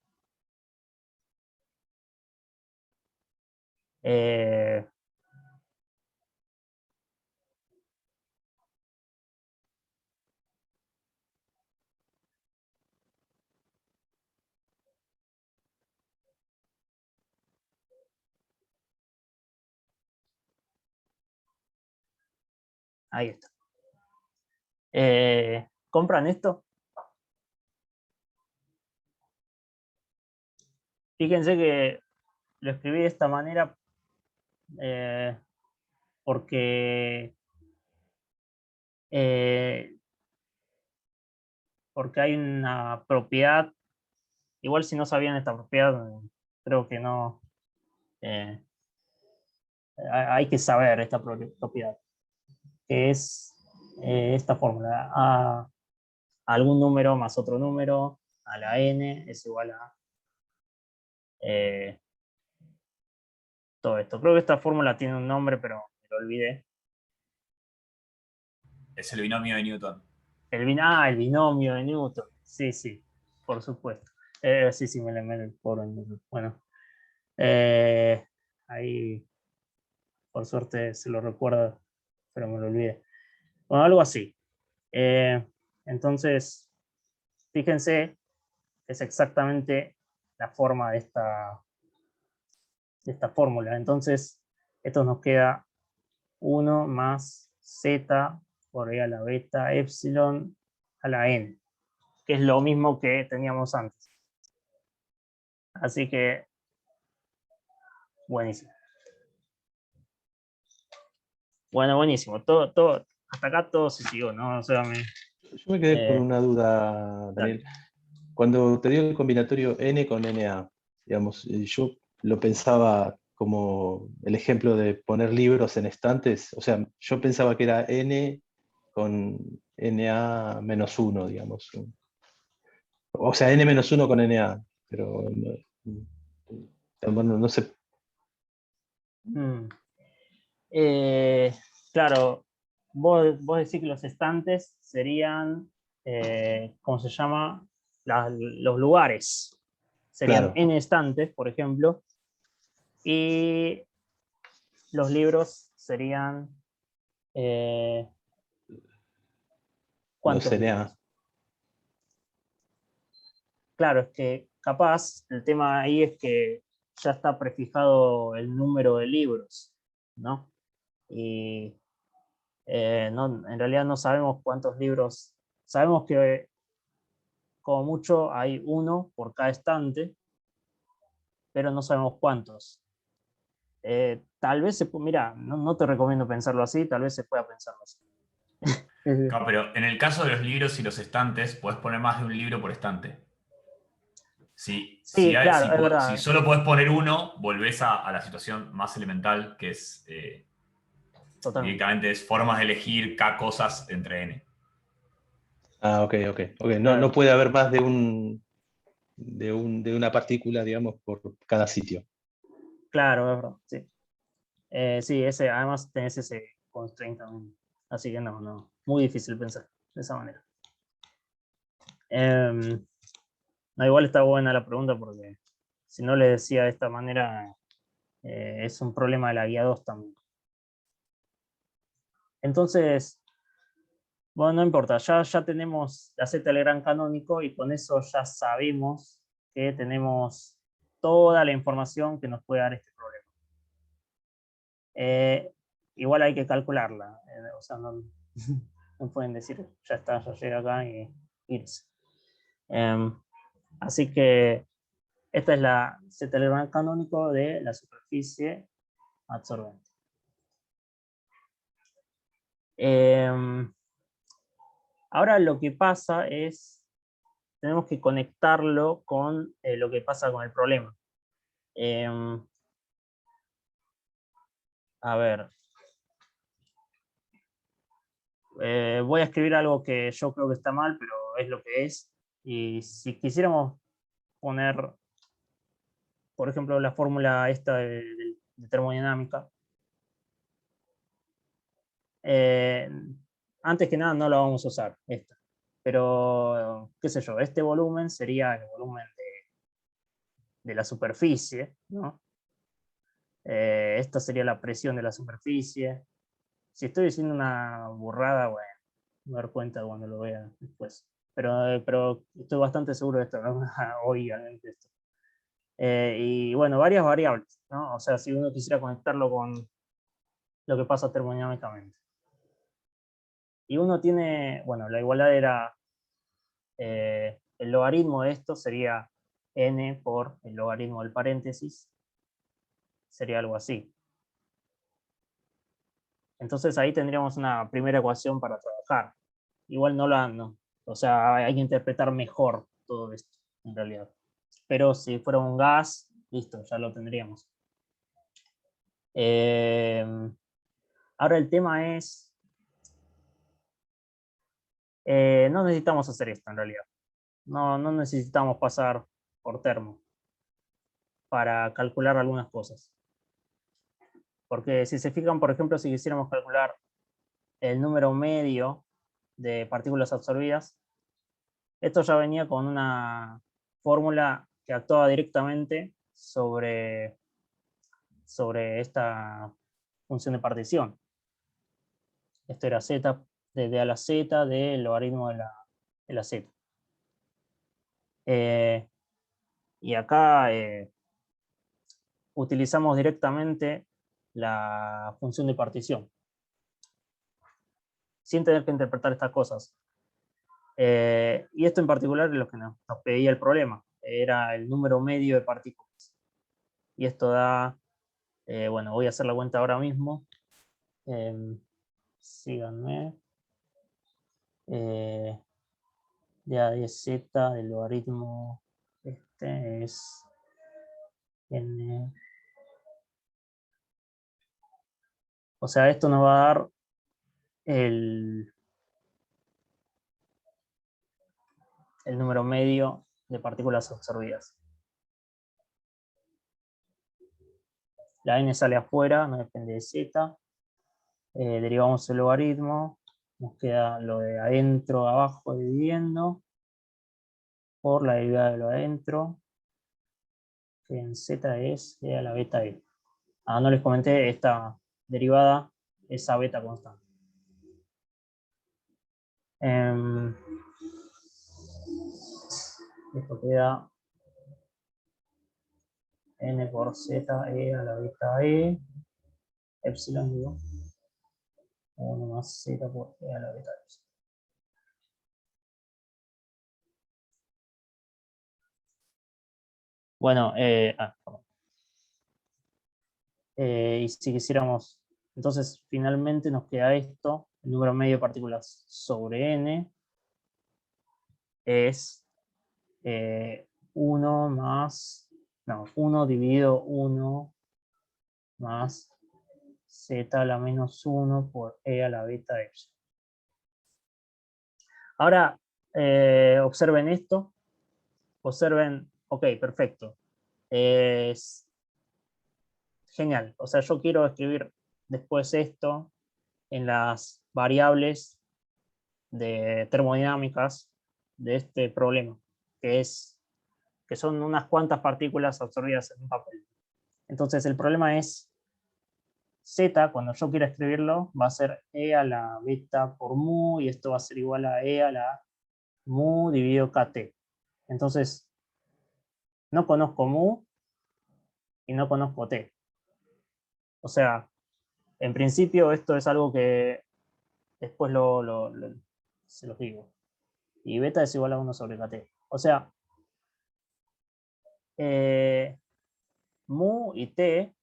Ahí está. ¿Compran esto? Fíjense que lo escribí de esta manera porque hay una propiedad, igual si no sabían esta propiedad, creo que no, hay que saber esta propiedad, que es esta fórmula, a algún número más otro número, a la n es igual a todo esto. Creo que esta fórmula tiene un nombre, pero me lo olvidé. Es el binomio de Newton. El binomio de Newton. Sí, sí, por supuesto. Sí, me le por Newton. Bueno, ahí por suerte se lo recuerdo, pero me lo olvidé. Bueno, algo así. Entonces, fíjense, es exactamente la forma de esta fórmula. Entonces, esto nos queda 1 más z por e a la beta epsilon a la n, que es lo mismo que teníamos antes. Así que, buenísimo. Bueno, buenísimo. Todo, hasta acá todo se siguió, ¿no? O sea, Yo me quedé con una duda, Daniel. Cuando te dio el combinatorio N con NA, digamos, yo lo pensaba como el ejemplo de poner libros en estantes. O sea, yo pensaba que era N con NA menos 1, digamos. O sea, N menos 1 con NA, pero bueno, no sé. Claro, vos decís que los estantes serían, ¿cómo se llama? Los lugares. Serían Claro. n estantes, por ejemplo, y los libros serían ¿cuántos Los NA. libros? Claro, es que capaz el tema ahí es que ya está prefijado el número de libros, ¿no? Y en realidad no sabemos cuántos libros, sabemos que como mucho hay uno por cada estante, pero no sabemos cuántos. Tal vez mira, no te recomiendo pensarlo así, tal vez se pueda pensarlo así. Claro, pero en el caso de los libros y los estantes, podés poner más de un libro por estante. Sí, claro, es verdad. Si solo podés poner uno, volvés a la situación más elemental, que es directamente es formas de elegir K cosas entre N. Ah, ok. No puede haber más de una partícula, digamos, por cada sitio. Claro, es verdad, sí. Sí, además tenés ese constraint también. Así que no, muy difícil pensar de esa manera. No, igual está buena la pregunta porque si no le decía de esta manera, es un problema de la guía 2 también. Entonces, bueno, no importa, ya tenemos la Z del gran canónico y con eso ya sabemos que tenemos toda la información que nos puede dar este problema. Igual hay que calcularla, o sea, no, no pueden decir, ya está, ya llega acá y irse. Así que esta es la Z-elemental canónico de la superficie absorbente. Ahora lo que pasa es, tenemos que conectarlo con lo que pasa con el problema. A ver. Voy a escribir algo que yo creo que está mal, pero es lo que es. Y si quisiéramos poner, por ejemplo, la fórmula esta de termodinámica, antes que nada no la vamos a usar, esta. Pero, qué sé yo, este volumen sería el volumen de la superficie, ¿no? Esta sería la presión de la superficie. Si estoy diciendo una burrada, bueno, me voy a dar cuenta cuando lo vea después. Pero estoy bastante seguro de esto, ¿no? Obviamente esto. Y bueno, varias variables, ¿no? O sea, si uno quisiera conectarlo con lo que pasa termodinámicamente. Y uno tiene, bueno, la igualdad era, el logaritmo de esto sería n por el logaritmo del paréntesis, sería algo así. Entonces ahí tendríamos una primera ecuación para trabajar. Igual no, o sea, hay que interpretar mejor todo esto, en realidad. Pero si fuera un gas, listo, ya lo tendríamos. Ahora el tema es, no necesitamos hacer esto en realidad. No necesitamos pasar por termo para calcular algunas cosas. Porque si se fijan, por ejemplo, si quisiéramos calcular el número medio de partículas absorbidas, esto ya venía con una fórmula que actuaba directamente sobre esta función de partición. Esto era z de a la z del logaritmo de la z. Y acá utilizamos directamente la función de partición, sin tener que interpretar estas cosas. Y esto en particular es lo que nos pedía el problema, era el número medio de partículas. Y esto da, bueno, voy a hacer la cuenta ahora mismo. Síganme. De a 10z del logaritmo este es n. O sea, esto nos va a dar el número medio de partículas absorbidas. La n sale afuera, no depende de z. Derivamos el logaritmo, nos queda lo de adentro, abajo dividiendo por la derivada de lo de adentro, que en z es e a la beta e. No les comenté, esta derivada es a beta constante. Esto queda n por z e a la beta e, epsilon digo, 1 más z por e a la beta epsilon. Bueno, y si quisiéramos, entonces finalmente nos queda esto, el número medio de partículas sobre n es 1 más, no, 1 dividido 1 más z a la menos 1 por e a la beta epsilon. Ahora, observen esto, observen, ok, perfecto. Es genial, o sea, yo quiero escribir después esto en las variables de termodinámicas de este problema, que son unas cuantas partículas absorbidas en un papel. Entonces el problema es z, cuando yo quiera escribirlo, va a ser e a la beta por mu, y esto va a ser igual a e a la mu dividido kt. Entonces, no conozco mu, y no conozco t. O sea, en principio esto es algo que después se los digo. Y beta es igual a 1 sobre kt. O sea, mu y t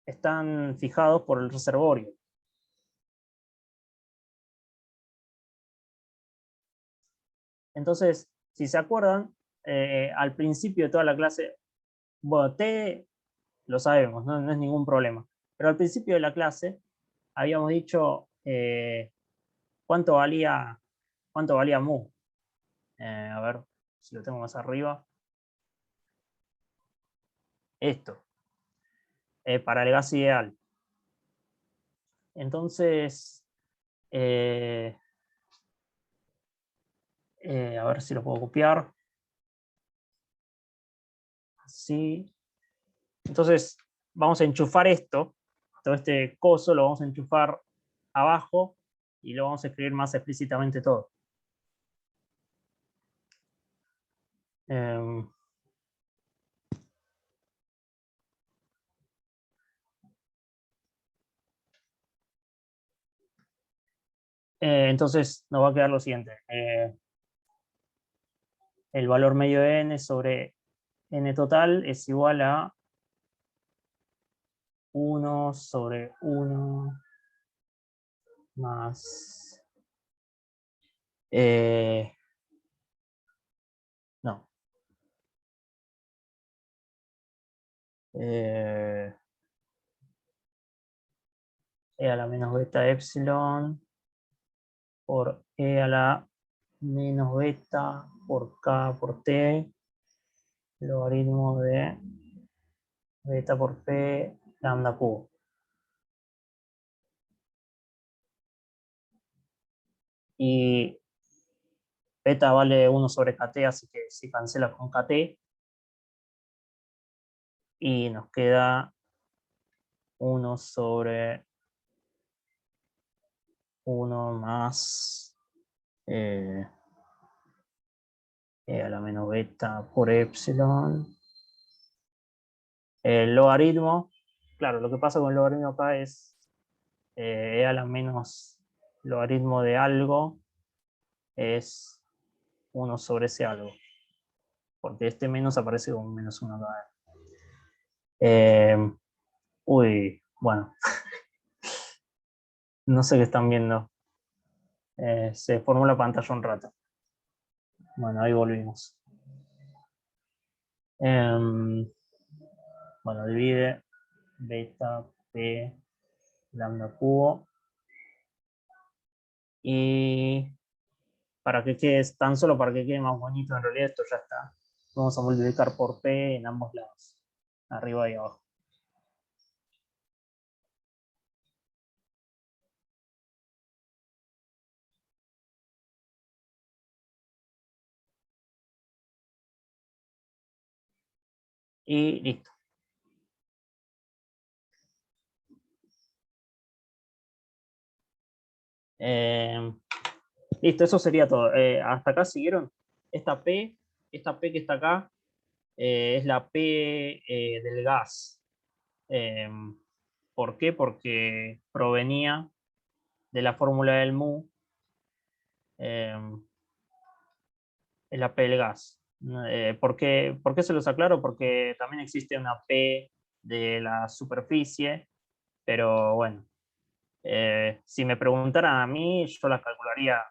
están fijados por el reservorio. Entonces, si se acuerdan, al principio de toda la clase, bueno, t lo sabemos, no es ningún problema. Pero al principio de la clase habíamos dicho cuánto valía mu. A ver si lo tengo más arriba. Esto, para el gas ideal. Entonces, a ver si lo puedo copiar. Así. Entonces, vamos a enchufar esto, todo este coso lo vamos a enchufar abajo y lo vamos a escribir más explícitamente todo. Entonces nos va a quedar lo siguiente. El valor medio de n sobre n total es igual a 1 sobre 1 más... no. E a la menos beta epsilon por e a la menos beta por k por t, logaritmo de beta por p lambda cubo. Y beta vale 1 sobre kt, así que se cancela con kt. Y nos queda 1 sobre 1 más e a la menos beta por epsilon. El logaritmo, claro, lo que pasa con el logaritmo acá es e a la menos logaritmo de algo es 1 sobre ese algo. Porque este menos aparece como menos 1 acá. Bueno. No sé qué están viendo. Se formó la pantalla un rato. Bueno, ahí volvimos. Bueno, divide beta p lambda cubo. Y para que quede, tan solo para que quede más bonito, en realidad esto ya está. Vamos a multiplicar por p en ambos lados, arriba y abajo. Y listo. Listo, eso sería todo. Hasta acá siguieron. Esta P que está acá, es la P del gas. ¿Por qué? Porque provenía de la fórmula del mu. Es la P del gas. ¿Por qué se los aclaro? Porque también existe una P de la superficie, pero bueno, si me preguntaran a mí, yo las calcularía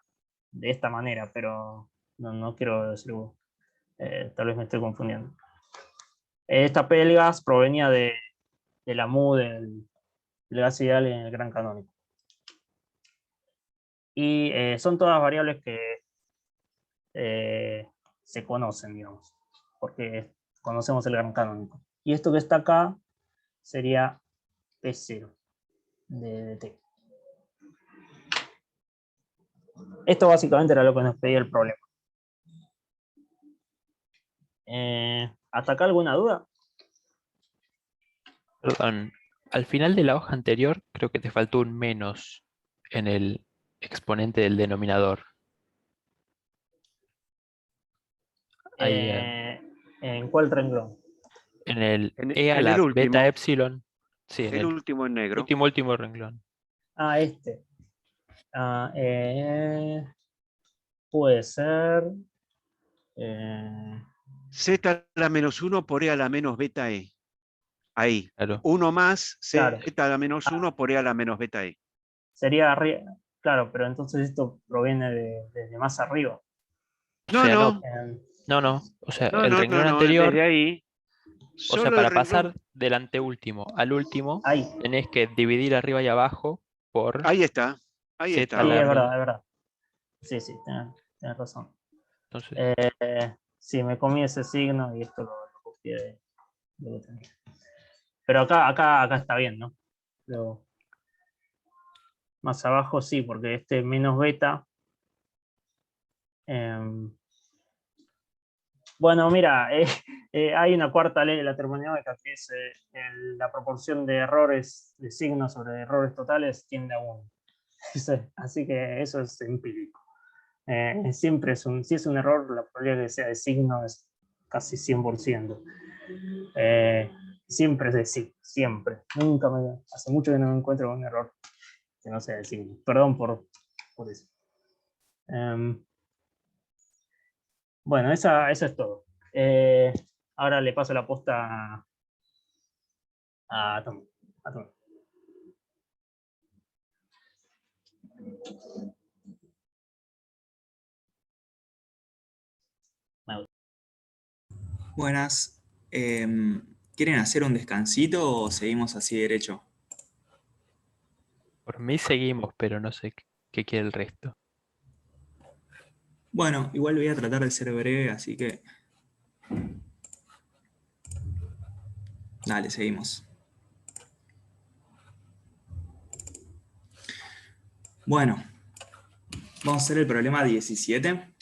de esta manera, pero no quiero decirlo. Tal vez me estoy confundiendo. Esta P del gas provenía de la mu del gas ideal en el gran canónico. Y son todas variables que se conocen, digamos, porque conocemos el gran canónico. Y esto que está acá sería P0 de t. Esto básicamente era lo que nos pedía el problema. ¿Hasta acá alguna duda? Perdón, al final de la hoja anterior creo que te faltó un menos en el exponente del denominador. Ahí, ¿En cuál renglón? En el En E a el la último. beta epsilon. Sí, en El el último en negro. último renglón. Ah, este. Puede ser. Z a la menos 1 por E a la menos beta E. Ahí. Claro. 1 más Claro. Z a la menos 1 por E a la menos beta E. Sería arriba. Claro, pero entonces esto proviene de más arriba. O sea, no, Eh, no. O sea, No, el no, renglón no, no. anterior, Desde ahí. o sea, Solo el para renglón. pasar del anteúltimo al último, ahí. tenés que dividir arriba y abajo por Ahí está. Ahí Z está. Sí, a la es verdad, menos. es verdad. Sí, tenés razón. Entonces, Sí, me comí ese signo y esto lo copié de lo que tenía. Pero acá está bien, ¿no? Más abajo sí, porque este menos beta. Bueno, mira, hay una cuarta ley de la termodinámica que es la proporción de errores de signos sobre errores totales tiende a 1. Así que eso es empírico. Siempre si es un error, la probabilidad de que sea de signo es casi 100%. Siempre es de signo, siempre. Hace mucho que no me encuentro con un error que no sea de signo. Perdón por eso. Bueno, eso es todo. Ahora le paso la posta a Tom. Buenas. ¿Quieren hacer un descansito o seguimos así derecho? por mí seguimos, pero no sé qué quiere el resto. Bueno, igual voy a tratar de ser breve, así que... Dale, seguimos. Bueno, vamos a hacer el problema 17.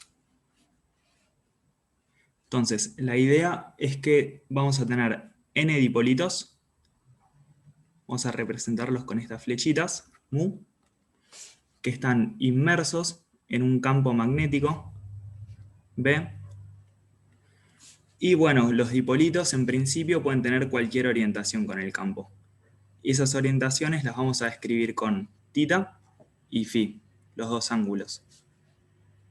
Entonces, la idea es que vamos a tener n dipolitos. Vamos a representarlos con estas flechitas, mu, que están inmersos en un campo magnético, B. Y bueno, los dipolitos en principio pueden tener cualquier orientación con el campo. Y esas orientaciones las vamos a describir con θ y φ, los dos ángulos.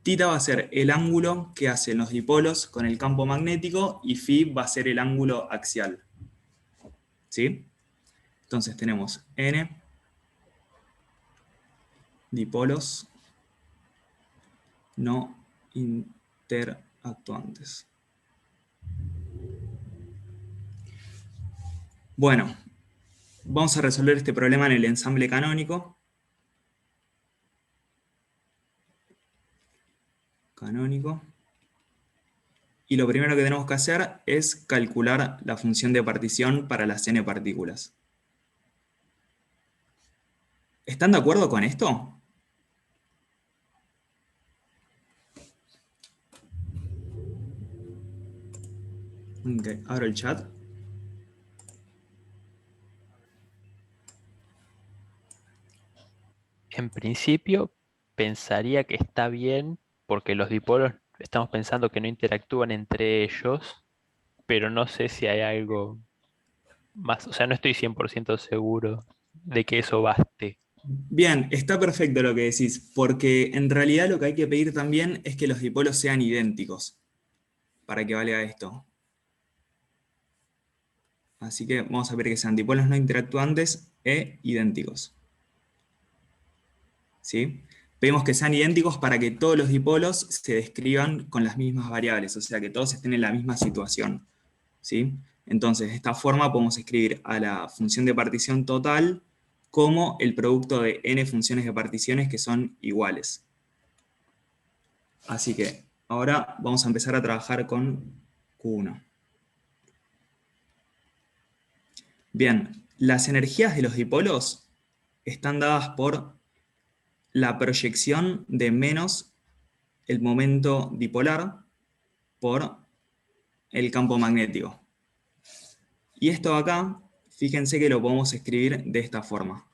Θ va a ser el ángulo que hacen los dipolos con el campo magnético y φ va a ser el ángulo axial. ¿Sí? Entonces tenemos n dipolos no interactuantes. Bueno, vamos a resolver este problema en el ensamble canónico. Y lo primero que tenemos que hacer es calcular la función de partición para las n partículas. ¿Están de acuerdo con esto? Ok, abro el chat. En principio, pensaría que está bien, porque los dipolos estamos pensando que no interactúan entre ellos, pero no sé si hay algo más, o sea, no estoy 100% seguro de que eso baste. Bien, está perfecto lo que decís, porque en realidad lo que hay que pedir también es que los dipolos sean idénticos, para que valga esto. Así que vamos a pedir que sean dipolos no interactuantes e idénticos. ¿Sí? Pedimos que sean idénticos para que todos los dipolos se describan con las mismas variables, o sea, que todos estén en la misma situación. ¿Sí? Entonces, de esta forma podemos escribir a la función de partición total como el producto de n funciones de particiones que son iguales. Así que ahora vamos a empezar a trabajar con Q1. Bien, las energías de los dipolos están dadas por la proyección de menos el momento dipolar por el campo magnético. Y esto acá, fíjense que lo podemos escribir de esta forma.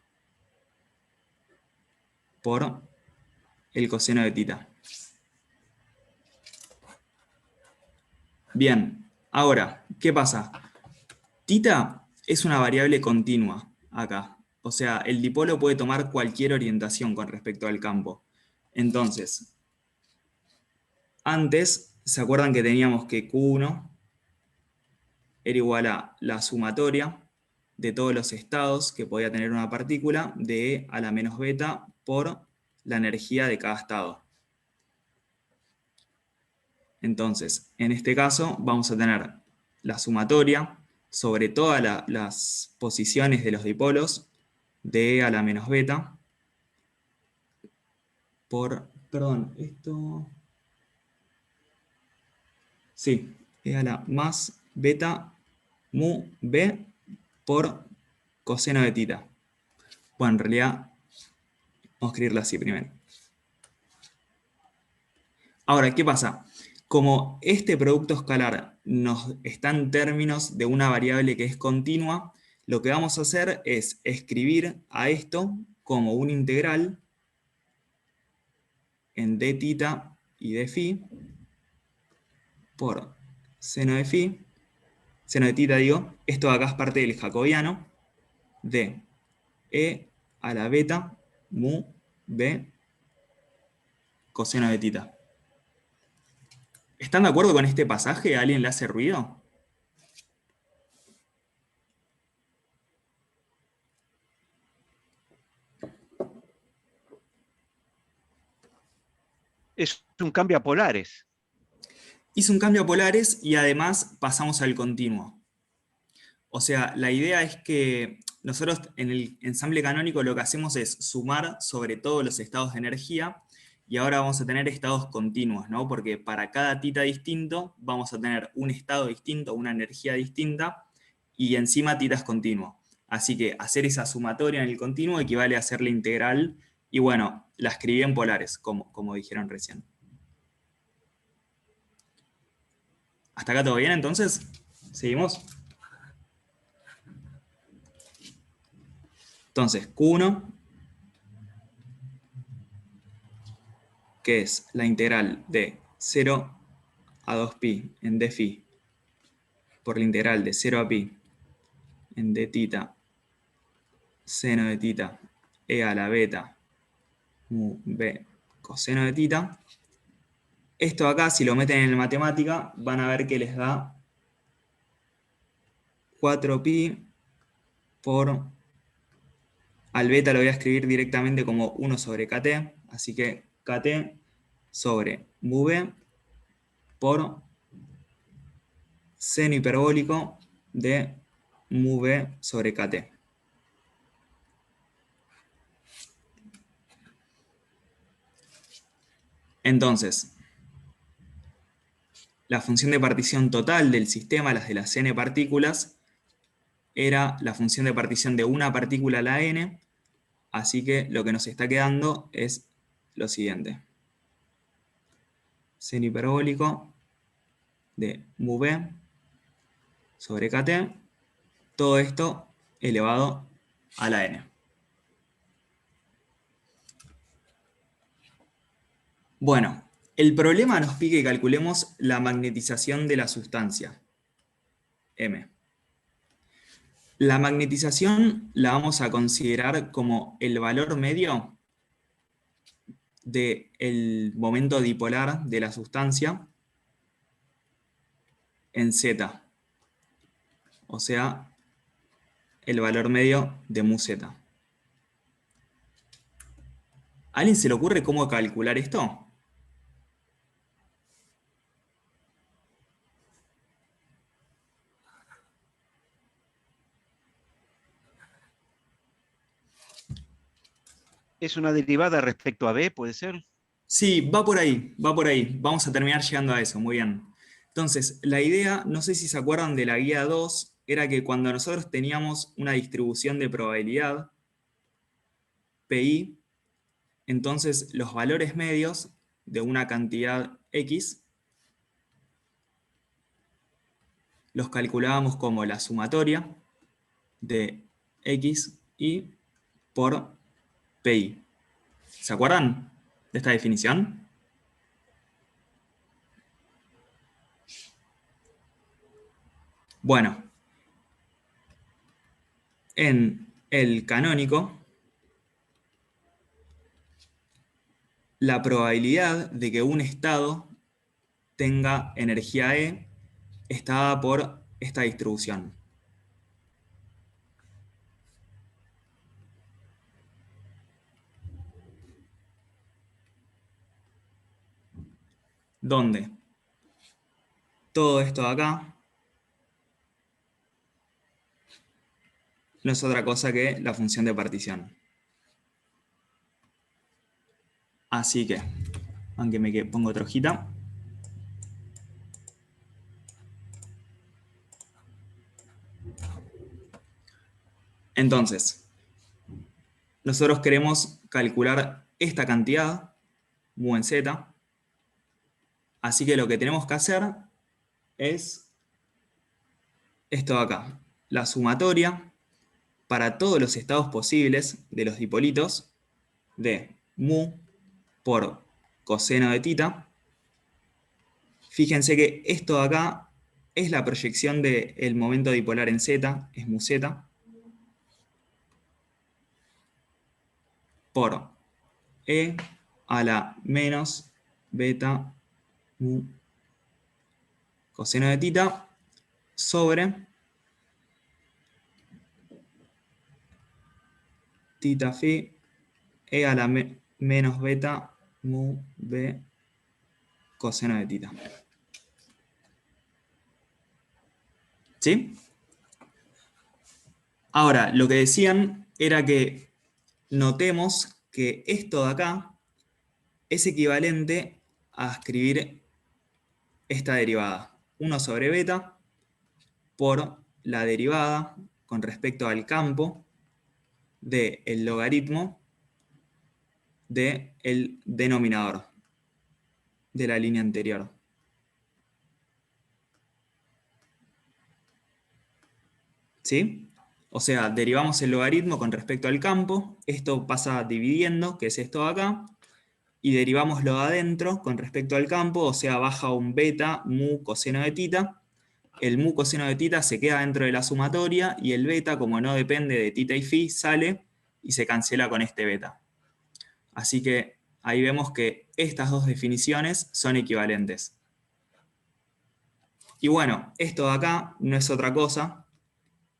Por el coseno de θ. Bien, ahora, ¿qué pasa? Tita es una variable continua acá. O sea, el dipolo puede tomar cualquier orientación con respecto al campo. Entonces, antes, ¿se acuerdan que teníamos que Q1 era igual a la sumatoria de todos los estados que podía tener una partícula de E a la menos beta por la energía de cada estado? Entonces, en este caso vamos a tener la sumatoria sobre todas las posiciones de los dipolos de E a la menos beta por, perdón, esto... Sí, E a la más beta mu b por coseno de tita. Bueno, en realidad, vamos a escribirlo así primero. Ahora, ¿qué pasa? Como este producto escalar nos está en términos de una variable que es continua, lo que vamos a hacer es escribir a esto como un integral en d tita y d phi por seno de phi, seno de tita digo, esto de acá es parte del jacobiano, de e a la beta mu b coseno de tita. ¿Están de acuerdo con este pasaje? ¿A alguien le hace ruido? Es un cambio a polares. Hice un cambio a polares y además pasamos al continuo. O sea, la idea es que nosotros en el ensamble canónico lo que hacemos es sumar sobre todos los estados de energía y ahora vamos a tener estados continuos, ¿no? Porque para cada tita distinto vamos a tener un estado distinto, una energía distinta y encima tita es continuo. Así que hacer esa sumatoria en el continuo equivale a hacer la integral y bueno, la escribí en polares, como dijeron recién. ¿Hasta acá todo bien entonces? ¿Seguimos? Entonces, Q1, que es la integral de 0 a 2pi en d phi por la integral de 0 a pi en d tita seno de tita e a la beta mu b coseno de tita. Esto acá, si lo meten en matemática, van a ver que les da 4pi por... Al beta lo voy a escribir directamente como 1 sobre kt, así que kt sobre mu b por seno hiperbólico de mu b sobre kt. Entonces, la función de partición total del sistema, las de las n partículas, era la función de partición de una partícula a la n, así que lo que nos está quedando es lo siguiente. Seno hiperbólico de mu b sobre kt, todo esto elevado a la n. Bueno, el problema nos pide que calculemos la magnetización de la sustancia, M. La magnetización la vamos a considerar como el valor medio del momento dipolar de la sustancia en Z. O sea, el valor medio de mu Z. ¿A alguien se le ocurre cómo calcular esto? ¿Es una derivada respecto a B, puede ser? Sí, va por ahí, va por ahí. Vamos a terminar llegando a eso, muy bien. Entonces, la idea, no sé si se acuerdan de la guía 2, era que cuando nosotros teníamos una distribución de probabilidad, PI, entonces los valores medios de una cantidad X los calculábamos como la sumatoria de X y por PI. ¿Se acuerdan de esta definición? Bueno, En el canónico, la probabilidad de que un estado tenga energía E está dada por esta distribución. Donde todo esto de acá no es otra cosa que la función de partición. Así que, aunque me pongo otra hojita. Entonces, nosotros queremos calcular esta cantidad, mu en z. Así que lo que tenemos que hacer es esto de acá. La sumatoria para todos los estados posibles de los dipolitos de mu por coseno de tita. Fíjense que esto de acá es la proyección del momento dipolar en z, es mu z, por e a la menos beta mu coseno de tita sobre tita phi e a la menos beta mu b coseno de tita. ¿Sí? Ahora, lo que decían era que notemos que esto de acá es equivalente a escribir esta derivada. 1 sobre beta por la derivada con respecto al campo del logaritmo del denominador de la línea anterior. ¿Sí? O sea, derivamos el logaritmo con respecto al campo, esto pasa dividiendo, que es esto de acá, y derivamos lo de adentro con respecto al campo, o sea, baja un beta mu coseno de tita. El mu coseno de tita se queda dentro de la sumatoria, y el beta, como no depende de tita y phi, sale y se cancela con este beta. Así que ahí vemos que estas dos definiciones son equivalentes. Y bueno, esto de acá no es otra cosa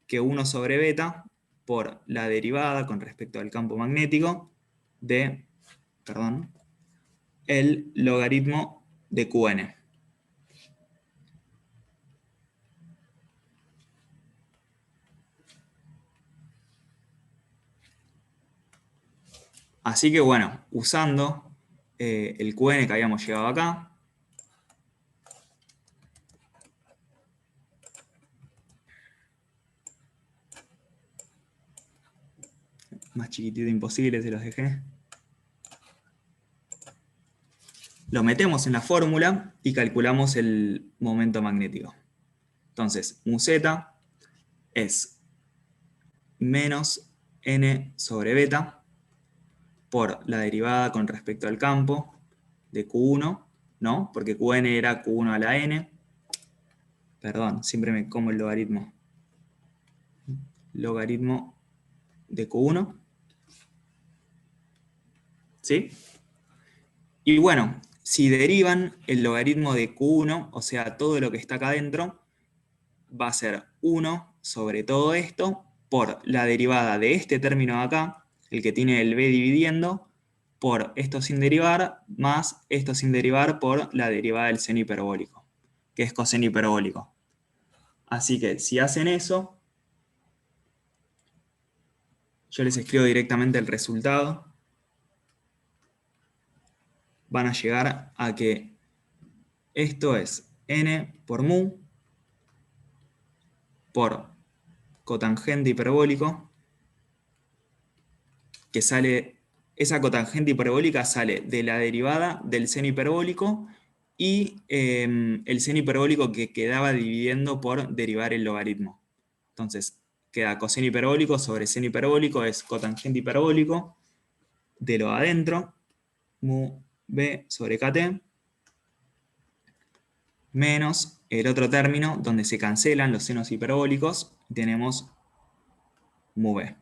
que 1 sobre beta por la derivada con respecto al campo magnético de, el logaritmo de Qn. Así que bueno, usando el Qn que habíamos llegado acá, más chiquitito imposible, se los dejé. Lo metemos en la fórmula y calculamos el momento magnético. Entonces, mu z es menos n sobre beta por la derivada con respecto al campo de Q1, ¿no? Porque Qn era Q1 a la n. Perdón, siempre me como el logaritmo. Logaritmo de Q1. ¿Sí? Y bueno, si derivan el logaritmo de Q1, o sea, todo lo que está acá adentro, va a ser 1 sobre todo esto por la derivada de este término de acá, el que tiene el b dividiendo, por esto sin derivar, más esto sin derivar por la derivada del seno hiperbólico, que es coseno hiperbólico. Así que si hacen eso, yo les escribo directamente el resultado. Van a llegar a que esto es n por mu por cotangente hiperbólico, que sale, esa cotangente hiperbólica sale de la derivada del seno hiperbólico y el seno hiperbólico que quedaba dividiendo por derivar el logaritmo. Entonces, queda coseno hiperbólico sobre seno hiperbólico, es cotangente hiperbólico de lo adentro, mu b sobre kt, menos el otro término donde se cancelan los senos hiperbólicos, y tenemos mu b.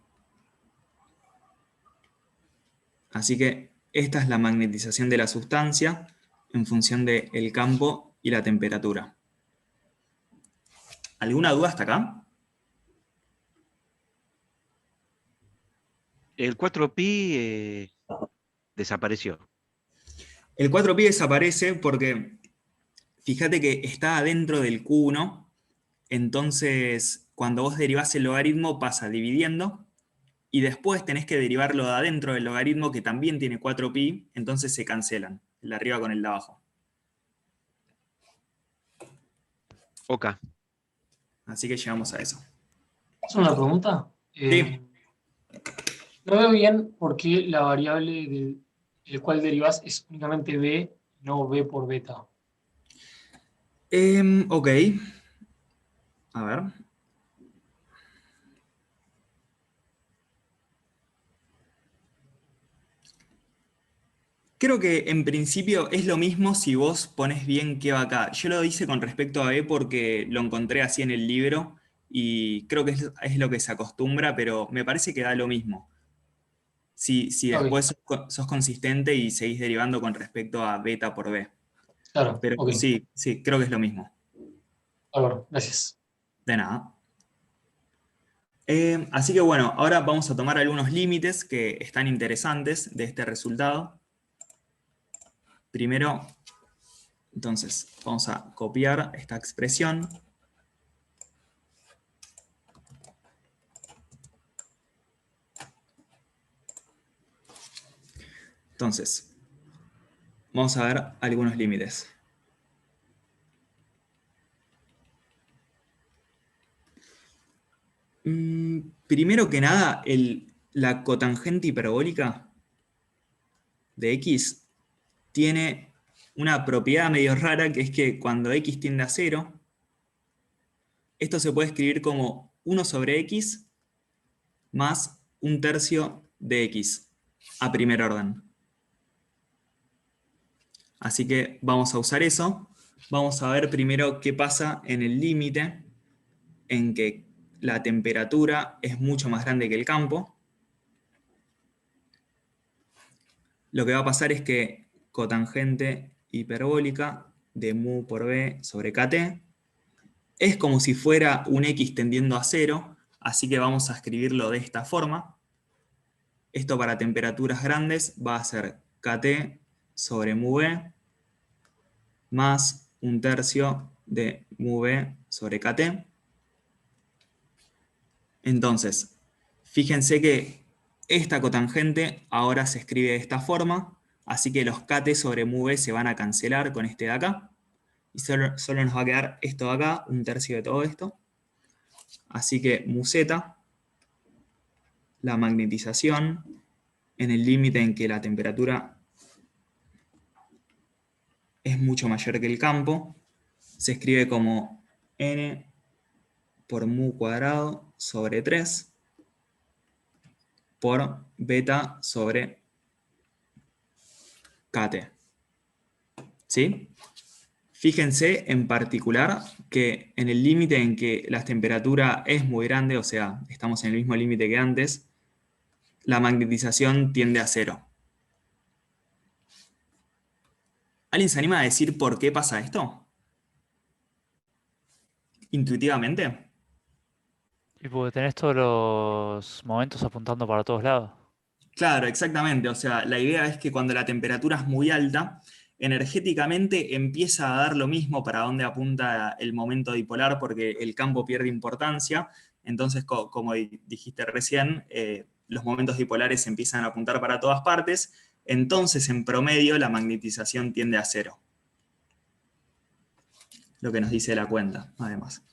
Así que esta es la magnetización de la sustancia en función del campo y la temperatura. ¿Alguna duda hasta acá? El 4pi desapareció. El 4pi desaparece porque fíjate que está adentro del Q1, entonces cuando vos derivás el logaritmo pasa dividiendo, y después tenés que derivarlo de adentro del logaritmo que también tiene 4pi, entonces se cancelan, el de arriba con el de abajo. Ok. Así que llegamos a eso. ¿Es una pregunta? Sí. No veo bien por qué la variable del cual derivas es únicamente b, no b por beta. Ok. A ver. Creo que en principio es lo mismo si vos pones bien qué va acá. Yo lo hice con respecto a B porque lo encontré así en el libro y creo que es lo que se acostumbra, pero me parece que da lo mismo. Si Ok, después sos consistente y seguís derivando con respecto a beta por B. claro, Pero ok. sí, creo que es lo mismo. Álvaro, gracias. De nada. Así que bueno, ahora vamos a tomar algunos límites que están interesantes de este resultado. Primero, entonces, vamos a copiar esta expresión. Entonces, vamos a ver algunos límites. Primero que nada, la cotangente hiperbólica de x tiene una propiedad medio rara, que es que cuando x tiende a 0, esto se puede escribir como 1 sobre x más 1/3 de x a primer orden. Así que vamos a usar eso. Vamos a ver primero qué pasa en el límite en que la temperatura es mucho más grande que el campo. Lo que va a pasar es que cotangente hiperbólica de mu por b sobre kt es como si fuera un x tendiendo a 0, así que vamos a escribirlo de esta forma. Esto para temperaturas grandes va a ser kt sobre mu b más 1/3 de mu b sobre kt. Entonces, fíjense que esta cotangente ahora se escribe de esta forma, así que los kt sobre mu b se van a cancelar con este de acá, y solo nos va a quedar esto de acá, 1/3 de todo esto. Así que mu z, la magnetización, en el límite en que la temperatura es mucho mayor que el campo, se escribe como n por mu cuadrado sobre 3 por beta sobre kt. ¿Sí? Fíjense en particular que en el límite en que la temperatura es muy grande, o sea, estamos en el mismo límite que antes, la magnetización tiende a 0. ¿Alguien se anima a decir por qué pasa esto? Intuitivamente. Y porque tenés todos los momentos apuntando para todos lados. Claro, exactamente. O sea, la idea es que cuando la temperatura es muy alta, energéticamente empieza a dar lo mismo para dónde apunta el momento dipolar porque el campo pierde importancia. Entonces, como dijiste recién, los momentos dipolares empiezan a apuntar para todas partes. Entonces, en promedio, la magnetización tiende a 0. Lo que nos dice la cuenta, además.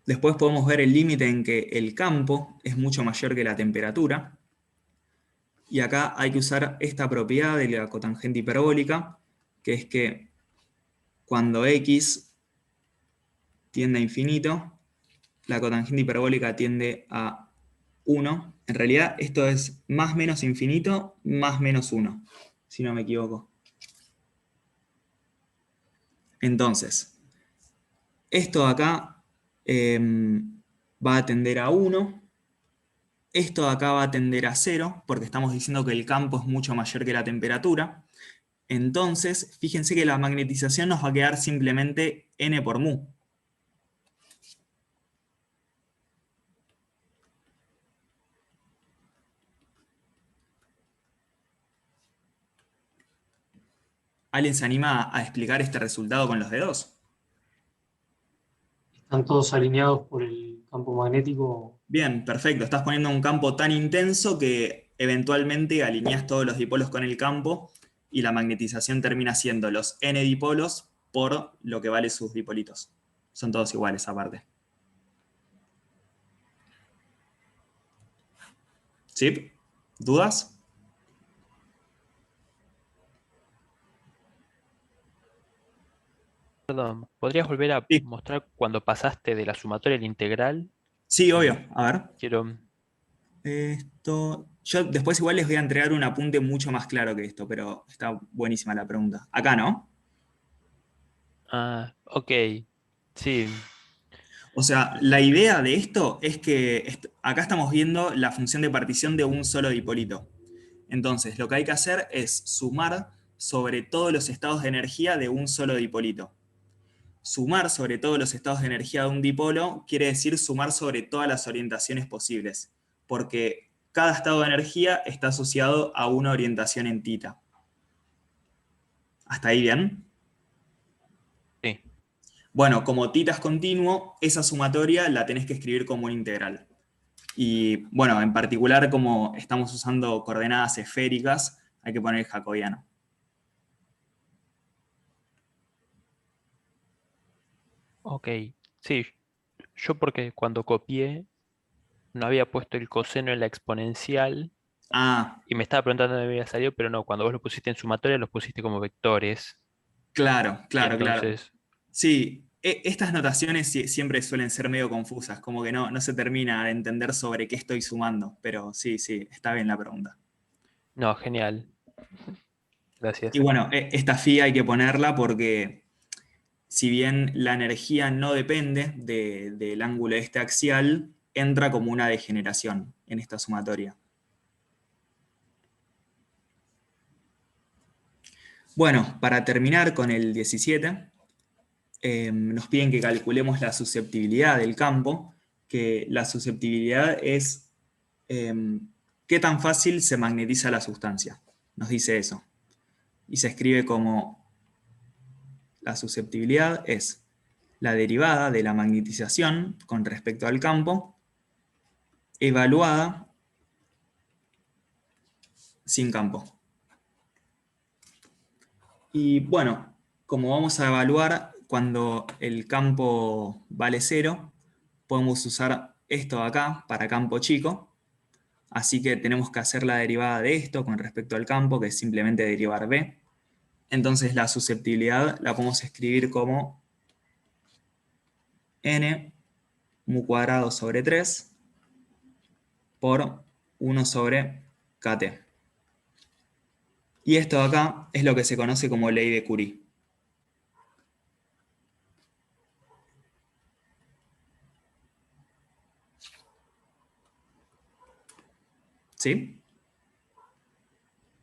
Después podemos ver el límite en que el campo es mucho mayor que la temperatura. Y acá hay que usar esta propiedad de la cotangente hiperbólica, que es que cuando x tiende a infinito, la cotangente hiperbólica tiende a 1. En realidad esto es más menos infinito más menos 1, si no me equivoco. Entonces, esto de acá va a tender a 1. Esto de acá va a tender a 0, porque estamos diciendo que el campo es mucho mayor que la temperatura. Entonces, fíjense que la magnetización nos va a quedar simplemente N por mu. ¿Alguien se anima a explicar este resultado con los dedos? Están todos alineados por el campo magnético. Bien, perfecto. Estás poniendo un campo tan intenso que eventualmente alineas todos los dipolos con el campo y la magnetización termina siendo los N dipolos por lo que vale sus dipolitos. Son todos iguales aparte. ¿Sí? ¿Dudas? Perdón, ¿podrías volver a Sí. mostrar cuando pasaste de la sumatoria a la integral? Sí, obvio. A ver. Quiero... Esto. Yo después igual les voy a entregar un apunte mucho más claro que esto, pero está buenísima la pregunta. Acá, ¿no? Ah, ok. Sí, O sea, la idea de esto es que acá estamos viendo la función de partición de un solo dipolito. Entonces, lo que hay que hacer es sumar sobre todos los estados de energía de un solo dipolito. Sumar sobre todos los estados de energía de un dipolo quiere decir sumar sobre todas las orientaciones posibles, porque cada estado de energía está asociado a una orientación en tita. ¿Hasta ahí bien? sí. Bueno, como tita es continuo, esa sumatoria la tenés que escribir como una integral. Y bueno, en particular como estamos usando coordenadas esféricas, hay que poner el jacobiano. Ok, sí. Yo porque cuando copié no había puesto el coseno en la exponencial Ah, y me estaba preguntando dónde había salido, pero no, cuando vos lo pusiste en sumatoria los pusiste como vectores. claro, Y claro, claro. entonces, Sí, estas notaciones siempre suelen ser medio confusas, como que no se termina de entender sobre qué estoy sumando, pero sí, está bien la pregunta. no, genial. Gracias. Y bueno, esta phi hay que ponerla porque si bien la energía no depende del ángulo este axial, entra como una degeneración en esta sumatoria. Bueno, para terminar con el 17, nos piden que calculemos la susceptibilidad del campo, que la susceptibilidad es qué tan fácil se magnetiza la sustancia. Nos dice eso. Y se escribe como la susceptibilidad es la derivada de la magnetización con respecto al campo, evaluada sin campo. Y bueno, como vamos a evaluar cuando el campo vale 0, podemos usar esto de acá para campo chico. Así que tenemos que hacer la derivada de esto con respecto al campo, que es simplemente derivar b. Entonces la susceptibilidad la podemos escribir como n mu cuadrado sobre 3 por 1 sobre kt. Y esto de acá es lo que se conoce como ley de Curie. ¿Sí?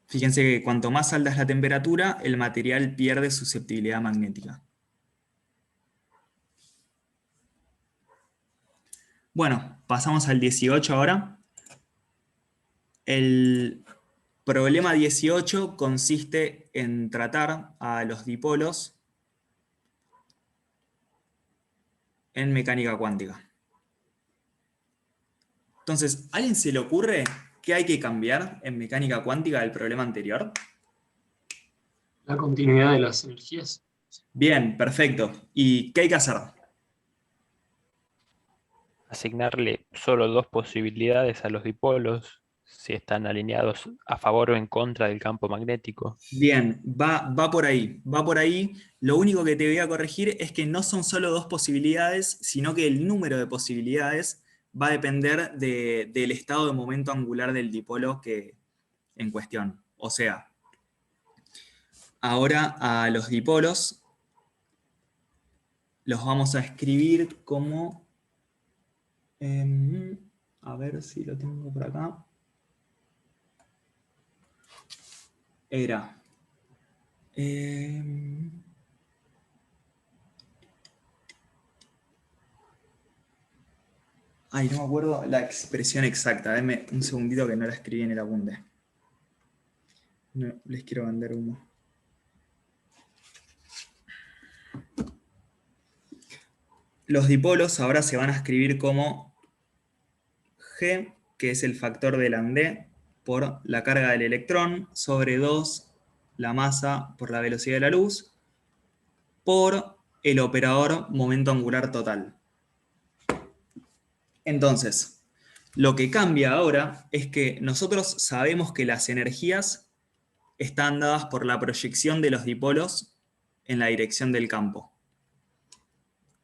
Fíjense que cuanto más alta es la temperatura, el material pierde susceptibilidad magnética. Bueno, pasamos al 18 ahora. El problema 18 consiste en tratar a los dipolos en mecánica cuántica. Entonces, ¿a alguien se le ocurre qué hay que cambiar en mecánica cuántica del problema anterior? La continuidad de las energías. Bien, perfecto. ¿Y qué hay que hacer? Asignarle solo dos posibilidades a los dipolos, si están alineados a favor o en contra del campo magnético. Bien, va por ahí, va por ahí. Lo único que te voy a corregir es que no son solo dos posibilidades, sino que el número de posibilidades va a depender del estado de momento angular del dipolo en cuestión. O sea, ahora a los dipolos los vamos a escribir como A ver si lo tengo por acá. Era... Ay, no me acuerdo la expresión exacta. Denme un segundito que no la escribí en el apunte. No les quiero vender humo. Los dipolos ahora se van a escribir como G, que es el factor de Landé, por la carga del electrón, sobre 2, la masa por la velocidad de la luz, por el operador momento angular total. Entonces, lo que cambia ahora es que nosotros sabemos que las energías están dadas por la proyección de los dipolos en la dirección del campo.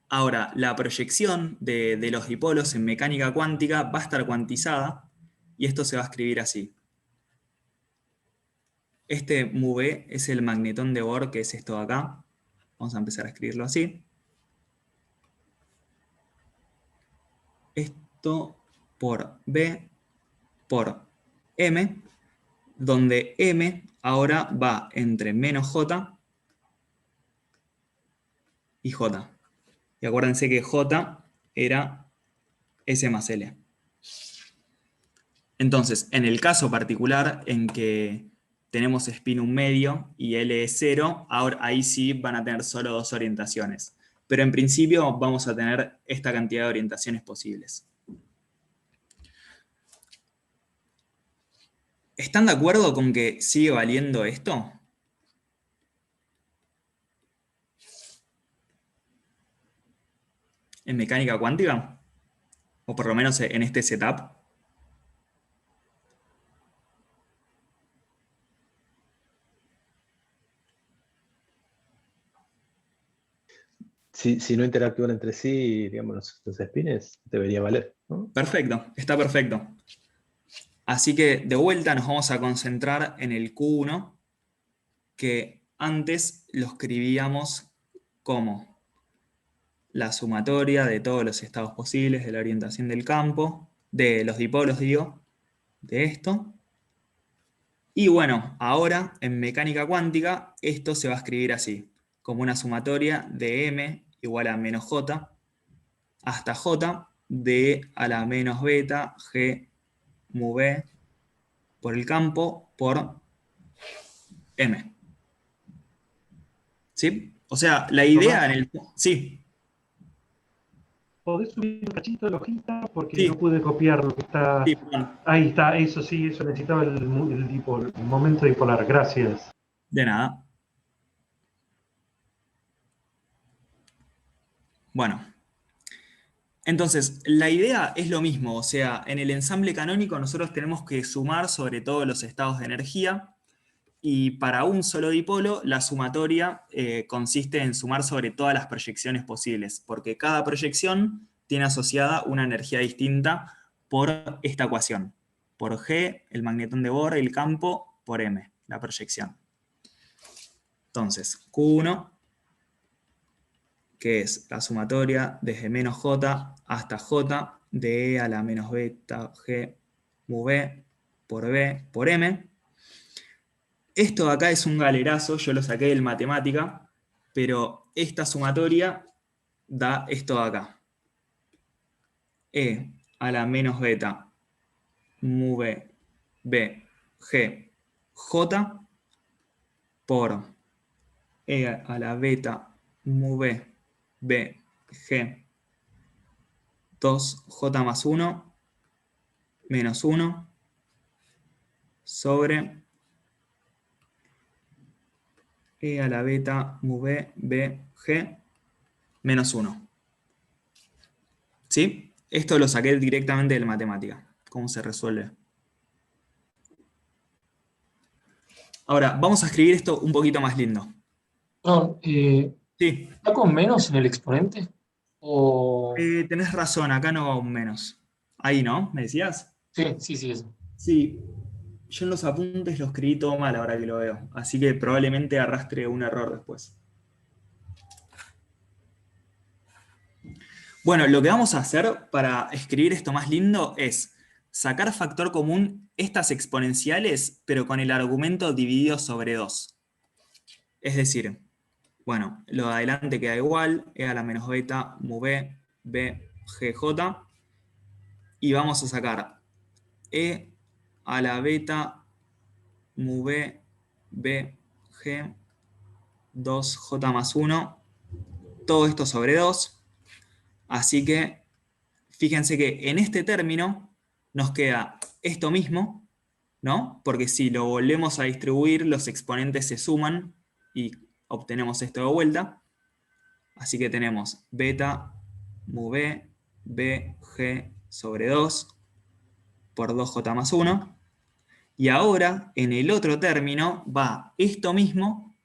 Ahora, la proyección de los dipolos en mecánica cuántica va a estar cuantizada y esto se va a escribir así. Este μ es el magnetón de Bohr, que es esto de acá. Vamos a empezar a escribirlo así. Esto por B por M, donde M ahora va entre menos J y J. Y acuérdense que J era S más L. Entonces, en el caso particular en que tenemos spin 1 medio y L es 0, ahora ahí sí van a tener solo 2 orientaciones. Pero en principio vamos a tener esta cantidad de orientaciones posibles. ¿Están de acuerdo con que sigue valiendo esto? ¿En mecánica cuántica? O por lo menos en este setup. Si no interactúan entre sí, digamos, los spins, debería valer, ¿no? Perfecto, está perfecto. Así que de vuelta nos vamos a concentrar en el Q1, que antes lo escribíamos como la sumatoria de todos los estados posibles de la orientación del campo, de los dipolos, digo, de esto. Y bueno, ahora en mecánica cuántica esto se va a escribir así, como una sumatoria de m igual a menos j hasta j de a la menos beta g mu b por el campo por m. ¿Sí? O sea, la idea en el... Sí. ¿Podés subir un cachito de la hojita? Porque Sí. no pude copiar lo que está... Sí, perdón. Ahí está, eso sí, eso necesitaba el momento dipolar. Gracias. De nada. Bueno. Entonces, la idea es lo mismo. O sea, en el ensamble canónico nosotros tenemos que sumar sobre todos los estados de energía. Y para un solo dipolo, la sumatoria consiste en sumar sobre todas las proyecciones posibles, porque cada proyección tiene asociada una energía distinta por esta ecuación. Por G, el magnetón de Bohr, el campo, por M, la proyección. Entonces, Q1, que es la sumatoria desde menos J hasta J de E a la menos beta G mu B por M. Esto de acá es un galerazo, yo lo saqué del matemática, pero esta sumatoria da esto de acá. E a la menos beta mu B, B, G, J por E a la beta mu B, B, G, 2J más 1, menos 1, sobre E a la beta mu B, B, G, menos 1. ¿Sí? Esto lo saqué directamente de la matemática. ¿Cómo se resuelve? Ahora, vamos a escribir esto un poquito más lindo. No, Sí. ¿está con menos en el exponente? O... Tenés razón, acá no va un menos. Ahí, ¿no? ¿Me decías? Sí, eso. Sí. Yo en los apuntes lo escribí todo mal ahora que lo veo. Así que probablemente arrastre un error después. Bueno, lo que vamos a hacer para escribir esto más lindo es sacar factor común estas exponenciales, pero con el argumento dividido sobre 2. Es decir, bueno, lo de adelante queda igual, e a la menos beta, mu b, b, g, j, y vamos a sacar e a la beta, mu b, b, g, 2j más 1, todo esto sobre 2, así que fíjense que en este término nos queda esto mismo, ¿no? Porque si lo volvemos a distribuir, los exponentes se suman y obtenemos esto de vuelta. Así que tenemos beta mu b, b, g sobre 2 por 2j más 1. Y ahora, en el otro término, va esto mismo,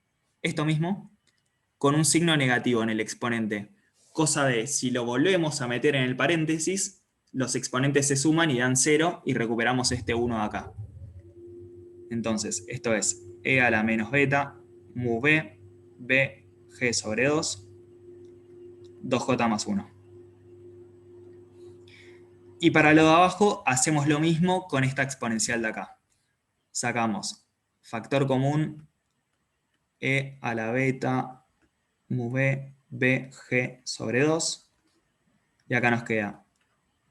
con un signo negativo en el exponente. Cosa de, si lo volvemos a meter en el paréntesis, los exponentes se suman y dan 0 y recuperamos este 1 de acá. Entonces, esto es e a la menos beta, mu b, b, g sobre 2, 2j más 1. Y para lo de abajo, hacemos lo mismo con esta exponencial de acá. Sacamos factor común e a la beta, mu b, b, g sobre 2. Y acá nos queda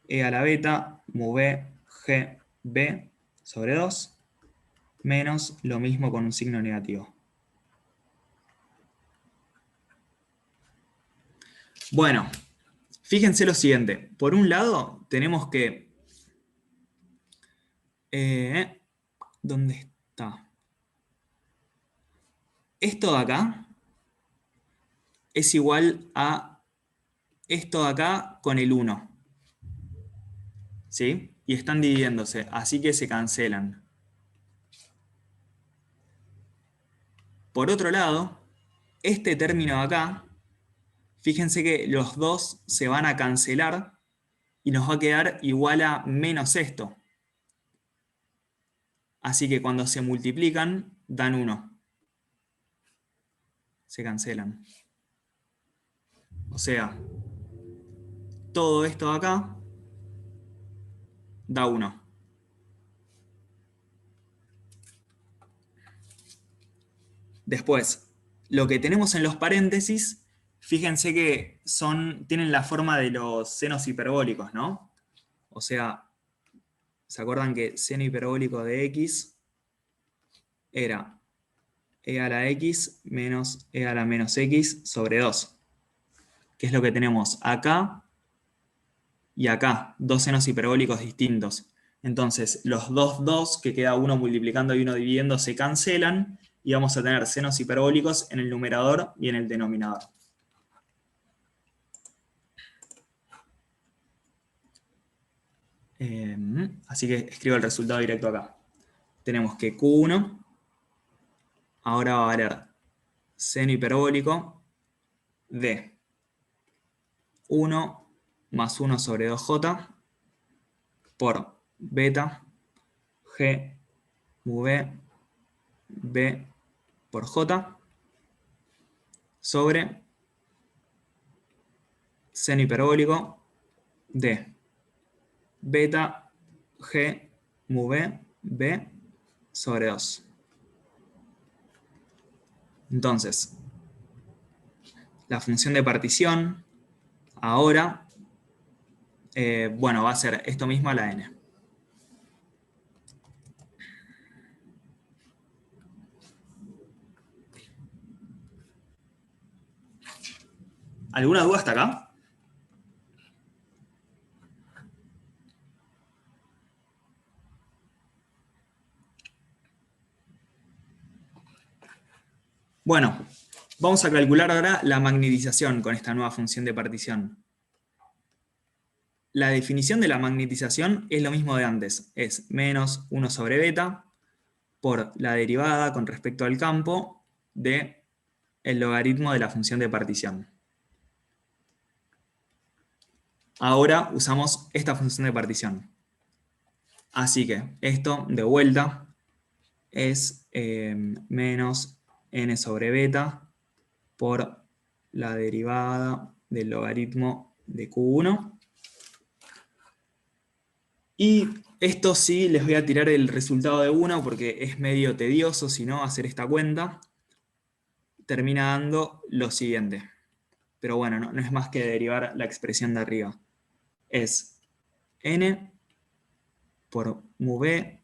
e a la beta, mu b, g, b sobre 2, menos lo mismo con un signo negativo. Bueno, fíjense lo siguiente. Por un lado, tenemos que... ¿dónde está? Esto de acá es igual a esto de acá con el 1. ¿Sí? Y están dividiéndose, así que se cancelan. Por otro lado, este término de acá, fíjense que los dos se van a cancelar y nos va a quedar igual a menos esto. Así que cuando se multiplican, dan 1. Se cancelan. O sea, todo esto de acá da 1. Después, lo que tenemos en los paréntesis, fíjense que tienen la forma de los senos hiperbólicos, ¿no? O sea, ¿se acuerdan que seno hiperbólico de x era e a la x menos e a la menos x sobre 2? Que es lo que tenemos acá y acá, dos senos hiperbólicos distintos. Entonces, los dos que queda uno multiplicando y uno dividiendo se cancelan y vamos a tener senos hiperbólicos en el numerador y en el denominador. Así que escribo el resultado directo acá. Tenemos que Q1 ahora va a valer seno hiperbólico de 1 más 1 sobre 2j por beta g mu b, b por j sobre seno hiperbólico de beta g mu b, b sobre 2. Entonces, la función de partición ahora, bueno, va a ser esto mismo a la n. ¿Alguna duda hasta acá? Bueno, vamos a calcular ahora la magnetización con esta nueva función de partición. La definición de la magnetización es lo mismo de antes, es menos 1 sobre beta por la derivada con respecto al campo de el logaritmo de la función de partición. Ahora usamos esta función de partición. Así que esto de vuelta es menos n sobre beta por la derivada del logaritmo de Q1. Y esto sí les voy a tirar el resultado de 1 porque es medio tedioso, si no, hacer esta cuenta. Termina dando lo siguiente. Pero bueno, no es más que derivar la expresión de arriba. Es n por mu b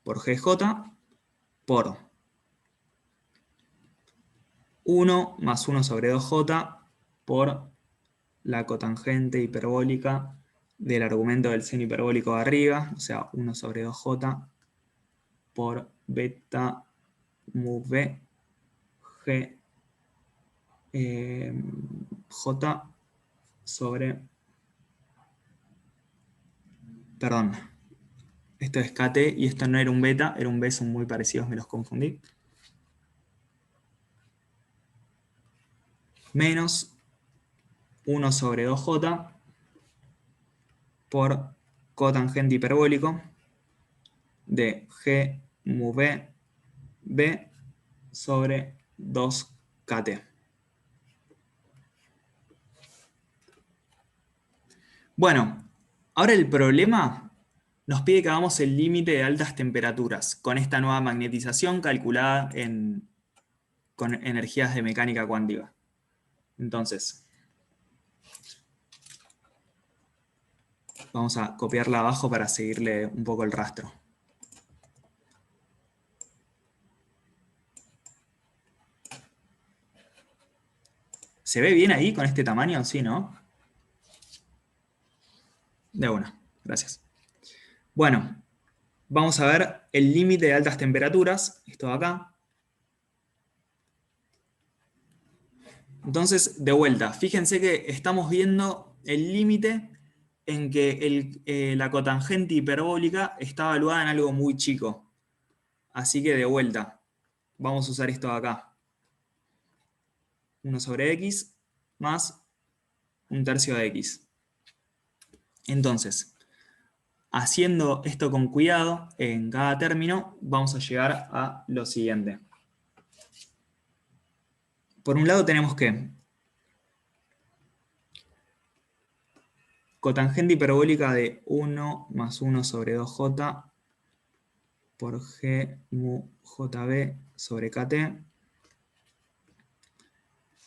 por gj por 1 más 1 sobre 2j por la cotangente hiperbólica del argumento del seno hiperbólico de arriba, o sea, 1 sobre 2j por beta mu b g j sobre... Perdón, esto es kt y esto no era un beta, era un b, son muy parecidos, me los confundí. Menos 1 sobre 2j por cotangente hiperbólico de g mu b, b sobre 2kt. Bueno, ahora el problema nos pide que hagamos el límite de altas temperaturas con esta nueva magnetización calculada con energías de mecánica cuántica. Entonces, vamos a copiarla abajo para seguirle un poco el rastro. ¿Se ve bien ahí con este tamaño? Sí, ¿no? De una, gracias. Bueno, vamos a ver el límite de altas temperaturas, esto de acá. Entonces, de vuelta, fíjense que estamos viendo el límite en que la cotangente hiperbólica está evaluada en algo muy chico. Así que de vuelta, vamos a usar esto de acá. 1 sobre x más 1/3 de x. Entonces, haciendo esto con cuidado, en cada término, vamos a llegar a lo siguiente. Por un lado tenemos que cotangente hiperbólica de 1 más 1 sobre 2j por g mu jb sobre kt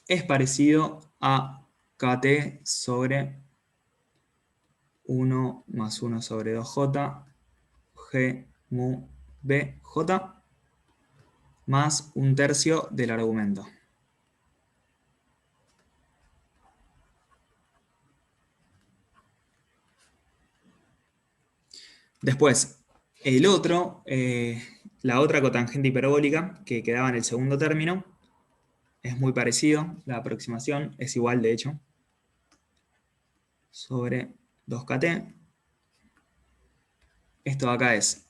es parecido a kt sobre 1 más 1 sobre 2j g mu bj más 1/3 del argumento. Después, la otra cotangente hiperbólica que quedaba en el segundo término, es muy parecido, la aproximación es igual de hecho, sobre 2kt. Esto de acá es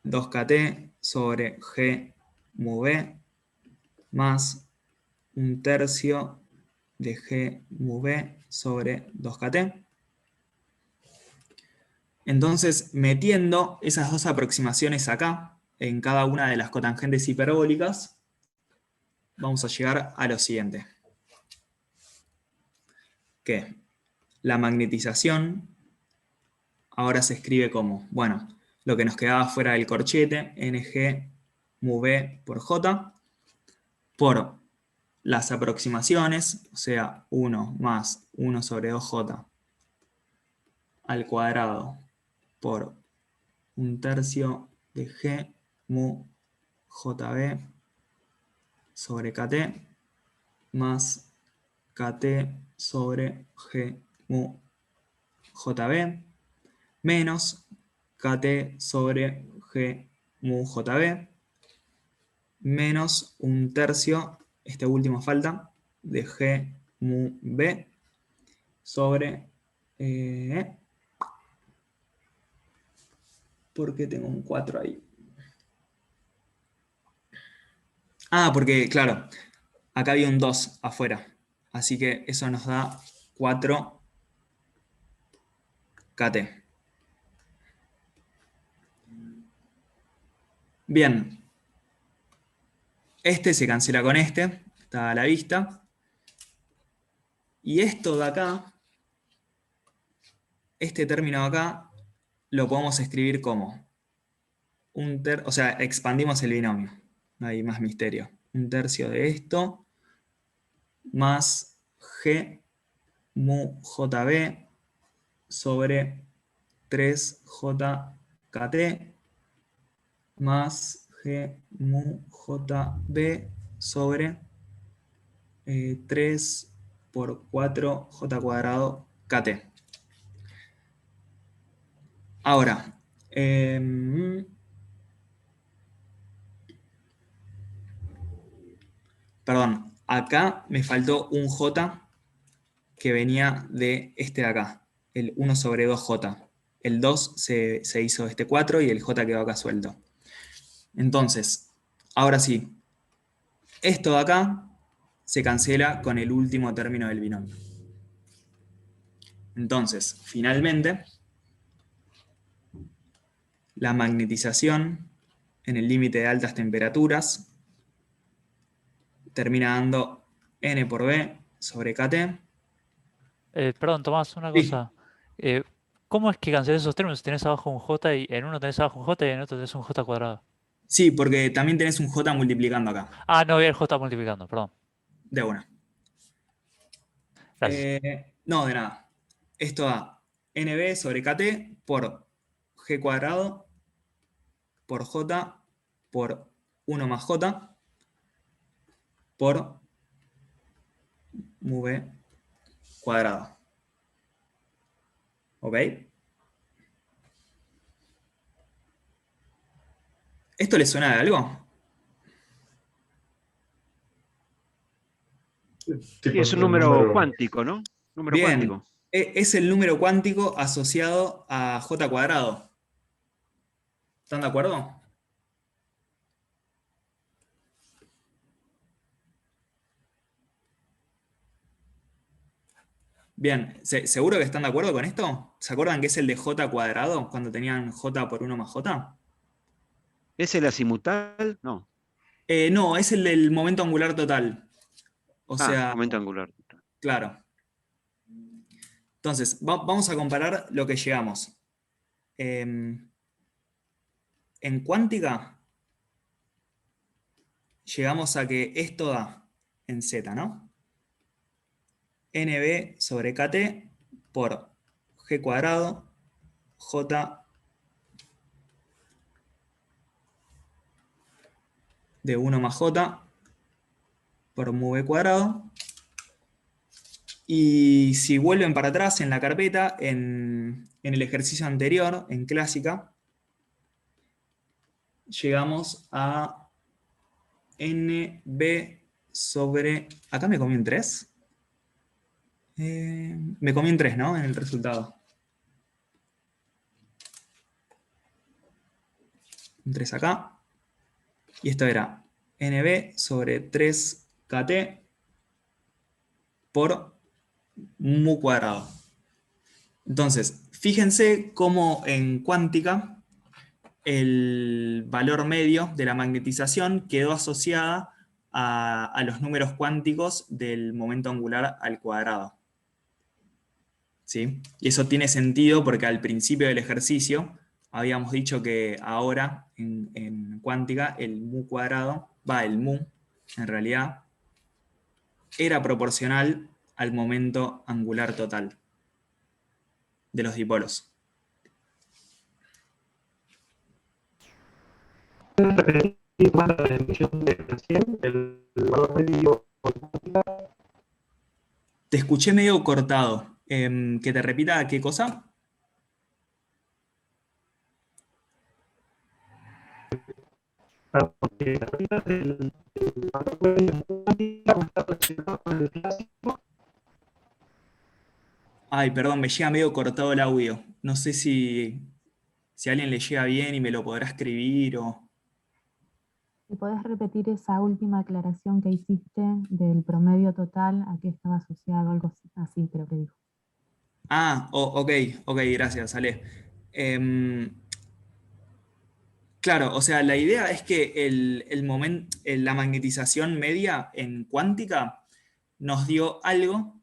2kt sobre g mu b más 1/3 de g mu b sobre 2kt. Entonces, metiendo esas dos aproximaciones acá, en cada una de las cotangentes hiperbólicas, vamos a llegar a lo siguiente. Que la magnetización ahora se escribe como, bueno, lo que nos quedaba fuera del corchete, Ng mu b por j, por las aproximaciones, o sea, 1 más 1 sobre 2j al cuadrado por 1/3 de g mu jb sobre kt más kt sobre g mu jb menos kt sobre g mu jb menos 1/3, este último falta, de g mu b sobre... ¿por qué tengo un 4 ahí? Ah, porque, claro, acá había un 2 afuera. Así que eso nos da 4 kt. Bien. Este se cancela con este, está a la vista. Y esto de acá este término de acá lo podemos escribir como o sea, expandimos el binomio, no hay más misterio. 1/3 de esto más G mu JB sobre 3JKT más G mu JB sobre 3 por 4 J cuadrado KT. Ahora, perdón, acá me faltó un J que venía de este de acá, el 1 sobre 2J. El 2 se hizo este 4 y el J quedó acá suelto. Entonces, ahora sí, esto de acá se cancela con el último término del binomio. Entonces, finalmente, la magnetización en el límite de altas temperaturas termina dando N por B sobre KT. Perdón, Tomás, una Sí. cosa. ¿Cómo es que cancelas esos términos si tenés abajo un J y en uno tenés abajo un J y en otro tenés un J cuadrado? Sí, porque también tenés un J multiplicando acá. Ah, no, vi el J multiplicando, perdón. De una. Gracias. No, de nada. Esto da NB sobre KT por G cuadrado por J por 1 más J por mu B cuadrado. ¿Ok? ¿Esto le suena de algo? Sí, es un número cuántico, ¿no? Número Bien, cuántico. es el número cuántico asociado a J cuadrado. ¿Están de acuerdo? Bien, ¿seguro que están de acuerdo con esto? ¿Se acuerdan que es el de J cuadrado cuando tenían J por 1 más J? ¿Es el azimutal? No. No, es el del momento angular total. O sea, Momento angular. claro. Entonces, vamos a comparar lo que llegamos. En cuántica, llegamos a que esto da en Z, ¿no? NB sobre KT por G cuadrado J de 1 más J por mu B cuadrado. Y si vuelven para atrás en la carpeta, en el ejercicio anterior, en clásica, llegamos a NB sobre... ¿Acá me comí un 3? Me comí un 3, ¿no? En el resultado. Un 3 acá. Y esto era NB sobre 3KT por mu cuadrado. Entonces, fíjense cómo en cuántica el valor medio de la magnetización quedó asociada a los números cuánticos del momento angular al cuadrado. ¿Sí? Y eso tiene sentido porque al principio del ejercicio habíamos dicho que ahora en cuántica el mu cuadrado, el mu en realidad, era proporcional al momento angular total de los dipolos. Te escuché medio cortado. ¿Que te repita qué cosa? Ay, perdón, me llega medio cortado el audio. No sé si a alguien le llega bien y me lo podrá escribir o... ¿Me podés repetir esa última aclaración que hiciste del promedio total? ¿A qué estaba asociado? Algo así creo que dijo. Ok, gracias, Ale. Claro, o sea, la idea es que la magnetización media en cuántica nos dio algo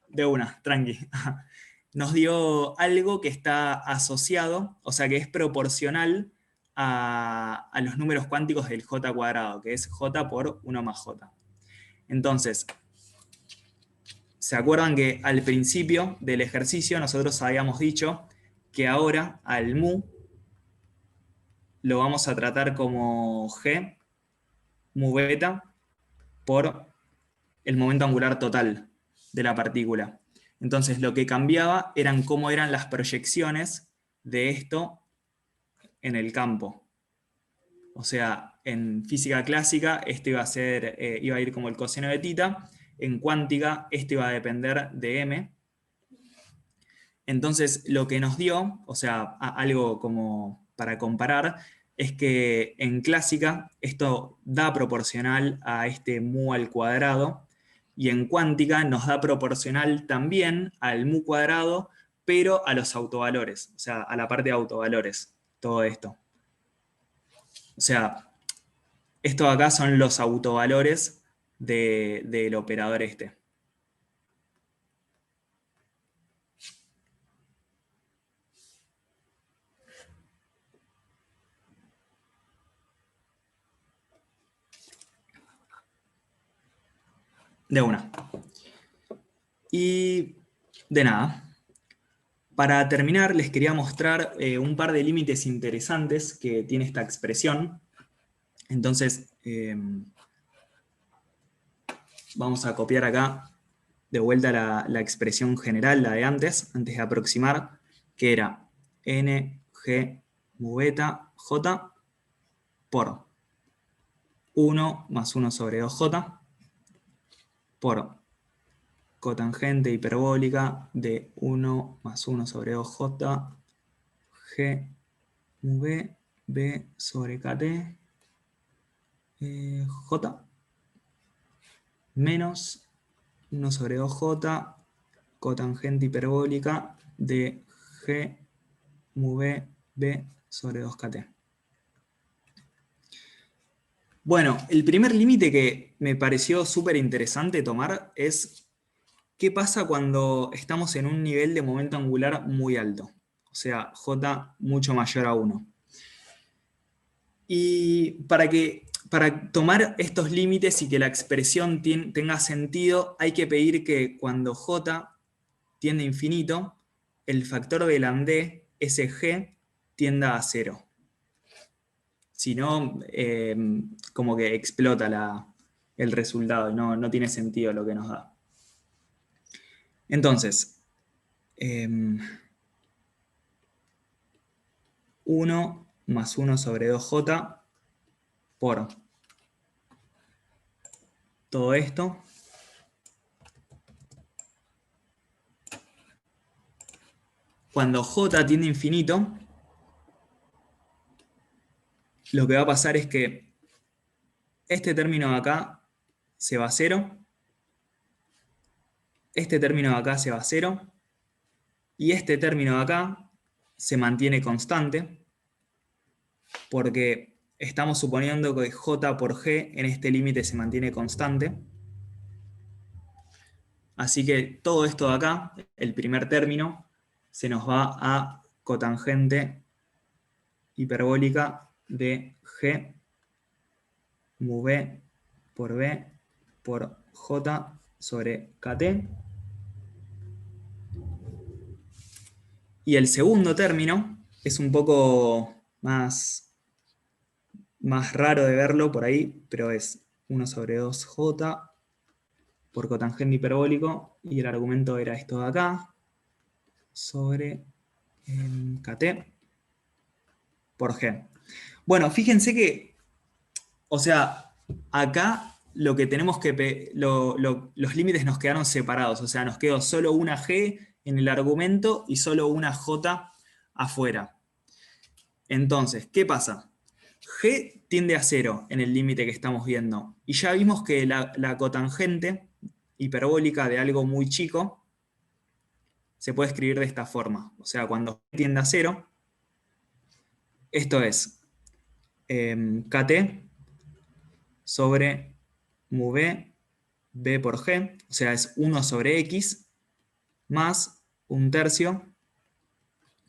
de una, tranqui. nos dio algo que está asociado, o sea, que es proporcional a los números cuánticos del j cuadrado, que es j por 1 más j. Entonces, ¿se acuerdan que al principio del ejercicio nosotros habíamos dicho que ahora al mu lo vamos a tratar como g mu beta por el momento angular total de la partícula? Entonces lo que cambiaba eran cómo eran las proyecciones de esto en el campo. O sea, en física clásica esto iba a ir como el coseno de θ, en cuántica esto iba a depender de m. Entonces lo que nos dio, o sea, algo como para comparar, es que en clásica esto da proporcional a este mu al cuadrado, y en cuántica nos da proporcional también al mu cuadrado, pero a los autovalores, o sea, a la parte de autovalores, todo esto. O sea, estos acá son los autovalores del operador este. De una. Y de nada. Para terminar, les quería mostrar un par de límites interesantes que tiene esta expresión. Entonces, vamos a copiar acá de vuelta la expresión general, la de antes de aproximar, que era n, g, mu beta, j, por 1 más 1 sobre 2j, por cotangente hiperbólica de 1 más 1 sobre 2j, g mu b, b sobre kt, j, menos 1 sobre 2j, cotangente hiperbólica de g mu b, b sobre 2kt. Bueno, el primer límite que me pareció súper interesante tomar es qué pasa cuando estamos en un nivel de momento angular muy alto, o sea, j mucho mayor a 1. Y para tomar estos límites y que la expresión tenga sentido, hay que pedir que cuando j tiende a infinito, el factor de lambda, ese g, tienda a 0. Si no, como que explota el resultado, y no tiene sentido lo que nos da. Entonces, 1 más 1 sobre 2j por todo esto. Cuando j tiende a infinito, lo que va a pasar es que este término de acá se va a 0, este término de acá se va a 0, y este término de acá se mantiene constante, porque estamos suponiendo que j por g en este límite se mantiene constante. Así que todo esto de acá, el primer término, se nos va a cotangente hiperbólica de g mu b por j sobre kt. Y el segundo término es un poco más raro de verlo por ahí, pero es 1 sobre 2j por cotangente hiperbólico, y el argumento era esto de acá, sobre kt por g. Bueno, fíjense que, o sea, acá lo que tenemos que, los límites nos quedaron separados, o sea, nos quedó solo una g en el argumento y solo una j afuera. Entonces, ¿qué pasa? G tiende a 0 en el límite que estamos viendo, y ya vimos que la cotangente hiperbólica de algo muy chico se puede escribir de esta forma. O sea, cuando G tiende a 0, esto es kt sobre mu b, b por g, o sea, es 1 sobre x, más 1/3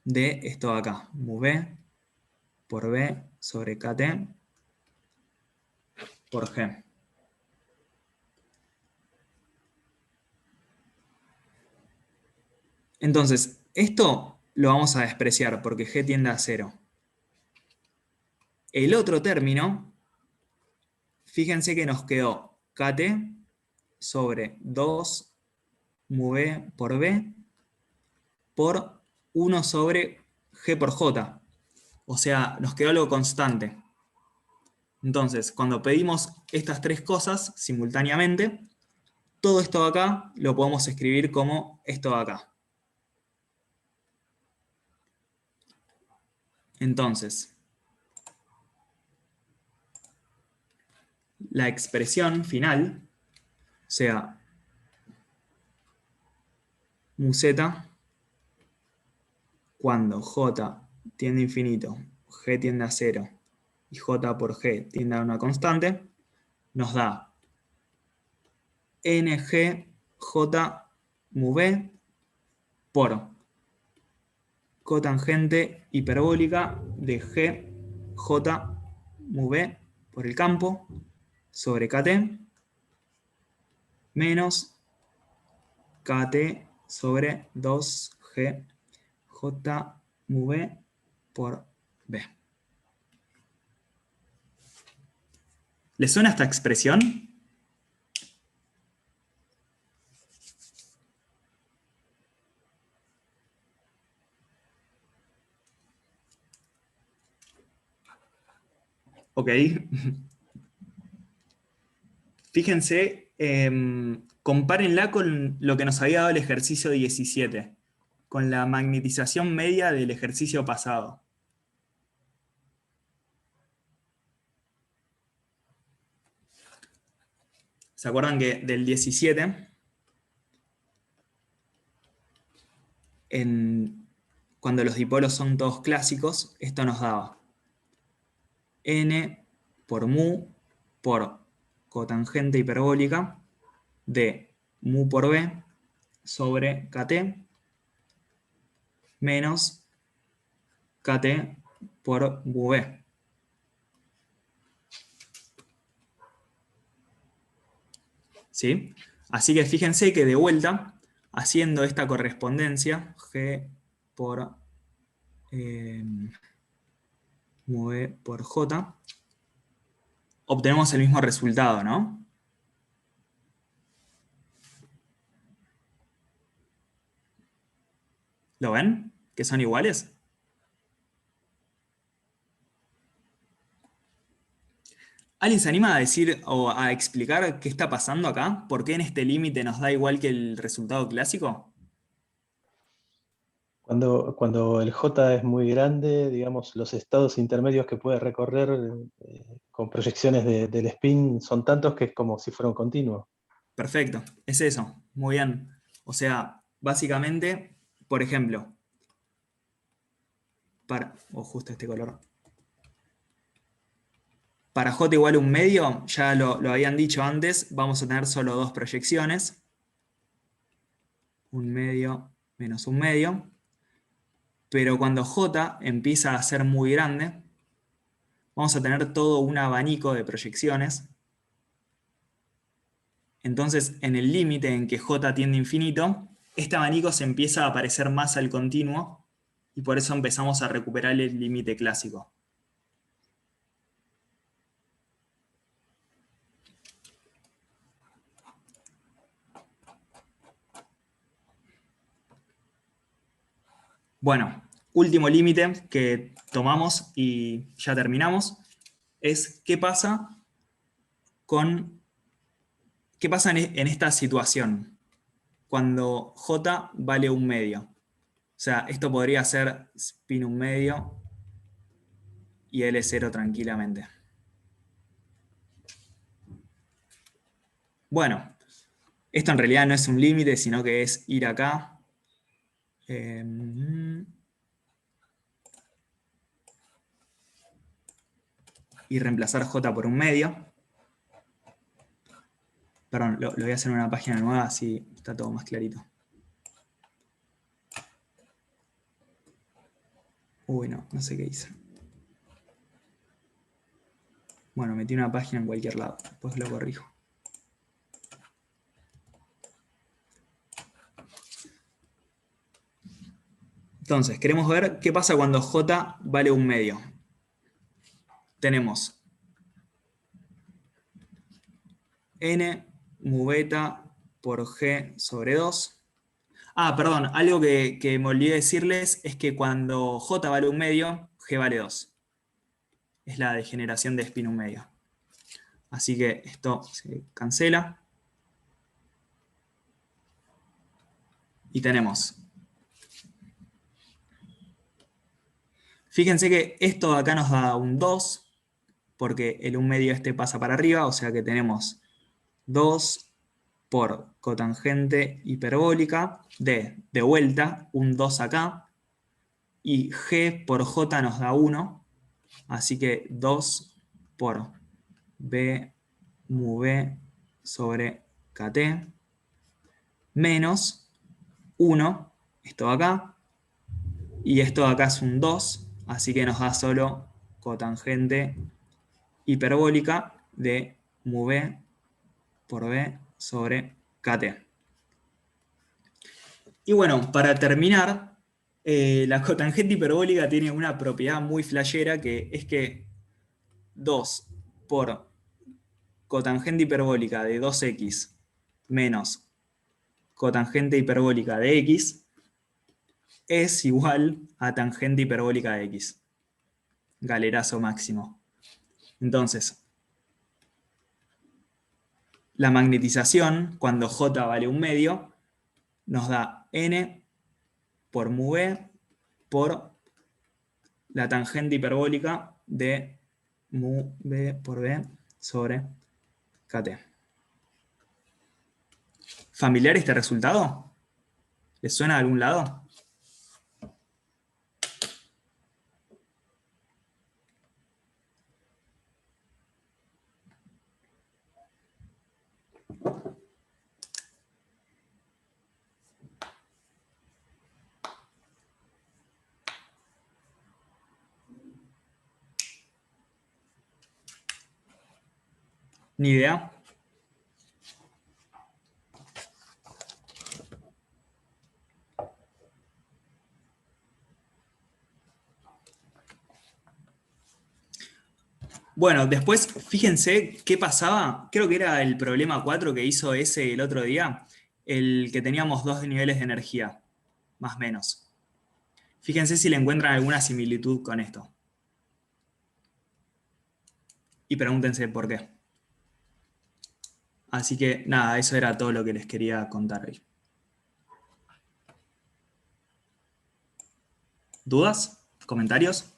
de esto de acá, mu b por b sobre kt por g. Entonces, esto lo vamos a despreciar porque g tiende a 0. El otro término, fíjense que nos quedó kt sobre 2 mu b por b por 1 sobre g por j. O sea, nos quedó algo constante. Entonces, cuando pedimos estas tres cosas simultáneamente, todo esto de acá lo podemos escribir como esto de acá. Entonces, la expresión final, o sea, mu z, cuando j tiende a infinito, g tiende a 0, y j por g tiende a una constante, nos da NGJ mu b por cotangente hiperbólica de GJ mu b por el campo sobre KT menos KT sobre 2GJ mu b por B. ¿Les suena esta expresión? Ok. Fíjense, compárenla con lo que nos había dado el ejercicio 17, con la magnetización media del ejercicio pasado. ¿Se acuerdan que del 17, cuando los dipolos son todos clásicos, esto nos daba n por mu por cotangente hiperbólica de mu por b sobre kt menos kt por mu b. ¿Sí? Así que fíjense que de vuelta, haciendo esta correspondencia, g por mu b por j, obtenemos el mismo resultado, ¿no? ¿Lo ven? ¿Que son iguales? ¿Alguien se anima a decir o a explicar qué está pasando acá? ¿Por qué en este límite nos da igual que el resultado clásico? Cuando el J es muy grande, digamos, los estados intermedios que puede recorrer con proyecciones del spin son tantos que es como si fuera un continuo. Perfecto, es eso, muy bien. O sea, básicamente, por ejemplo, justo este color. Para j igual a 1/2, ya lo habían dicho antes, vamos a tener solo dos proyecciones. 1/2 menos 1/2. Pero cuando j empieza a ser muy grande, vamos a tener todo un abanico de proyecciones. Entonces, en el límite en que j tiende a infinito, este abanico se empieza a parecer más al continuo, y por eso empezamos a recuperar el límite clásico. Bueno, último límite que tomamos y ya terminamos, es qué pasa en esta situación, cuando j vale 1/2. O sea, esto podría ser spin 1/2 y L0 tranquilamente. Bueno, esto en realidad no es un límite, sino que es ir acá. Y reemplazar j por 1/2. Perdón, lo voy a hacer en una página nueva, así está todo más clarito. Uy, no sé qué hice. Bueno, metí una página en cualquier lado, después lo corrijo. Entonces, queremos ver qué pasa cuando J vale 1/2. Tenemos n mu beta por g sobre 2. Ah, perdón, algo que me olvidé decirles es que cuando J vale 1/2, G vale 2. Es la degeneración de spin 1/2. Así que esto se cancela. Y tenemos. Fíjense que esto de acá nos da un 2, porque el 1/2 este pasa para arriba, o sea que tenemos 2 por cotangente hiperbólica de vuelta, un 2 acá, y G por J nos da 1, así que 2 por B mu B sobre KT, menos 1, esto de acá, y esto de acá es un 2, así que nos da solo cotangente hiperbólica de mu B por B sobre KT. Y bueno, para terminar, la cotangente hiperbólica tiene una propiedad muy flashera, que es que 2 por cotangente hiperbólica de 2x menos cotangente hiperbólica de x es igual a tangente hiperbólica de x. Galerazo máximo. Entonces, la magnetización, cuando J vale 1/2, nos da n por mu b por la tangente hiperbólica de mu b por b sobre kt. ¿Familiar este resultado? ¿Les suena de algún lado? Ni idea. Bueno, después fíjense qué pasaba. Creo que era el problema 4 que hizo ese el otro día, el que teníamos 2 niveles de energía, más o menos. Fíjense si le encuentran alguna similitud con esto. Y pregúntense por qué. Así que nada, eso era todo lo que les quería contar hoy. ¿Dudas? ¿Comentarios?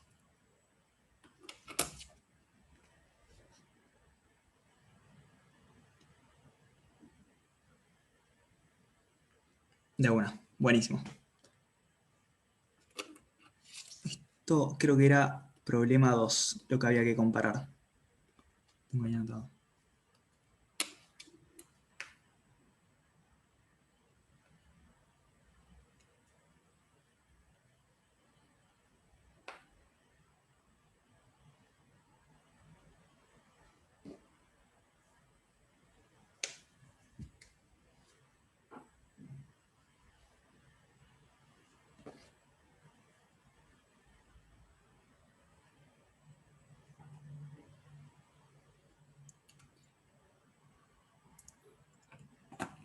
De una, buenísimo. Esto creo que era problema 2, lo que había que comparar. Tengo ahí anotado.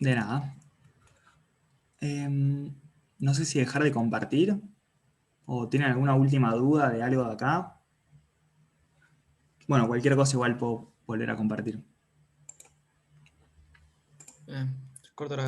De nada. No sé si dejar de compartir o tienen alguna última duda de algo de acá. Bueno, cualquier cosa igual puedo volver a compartir. Corta la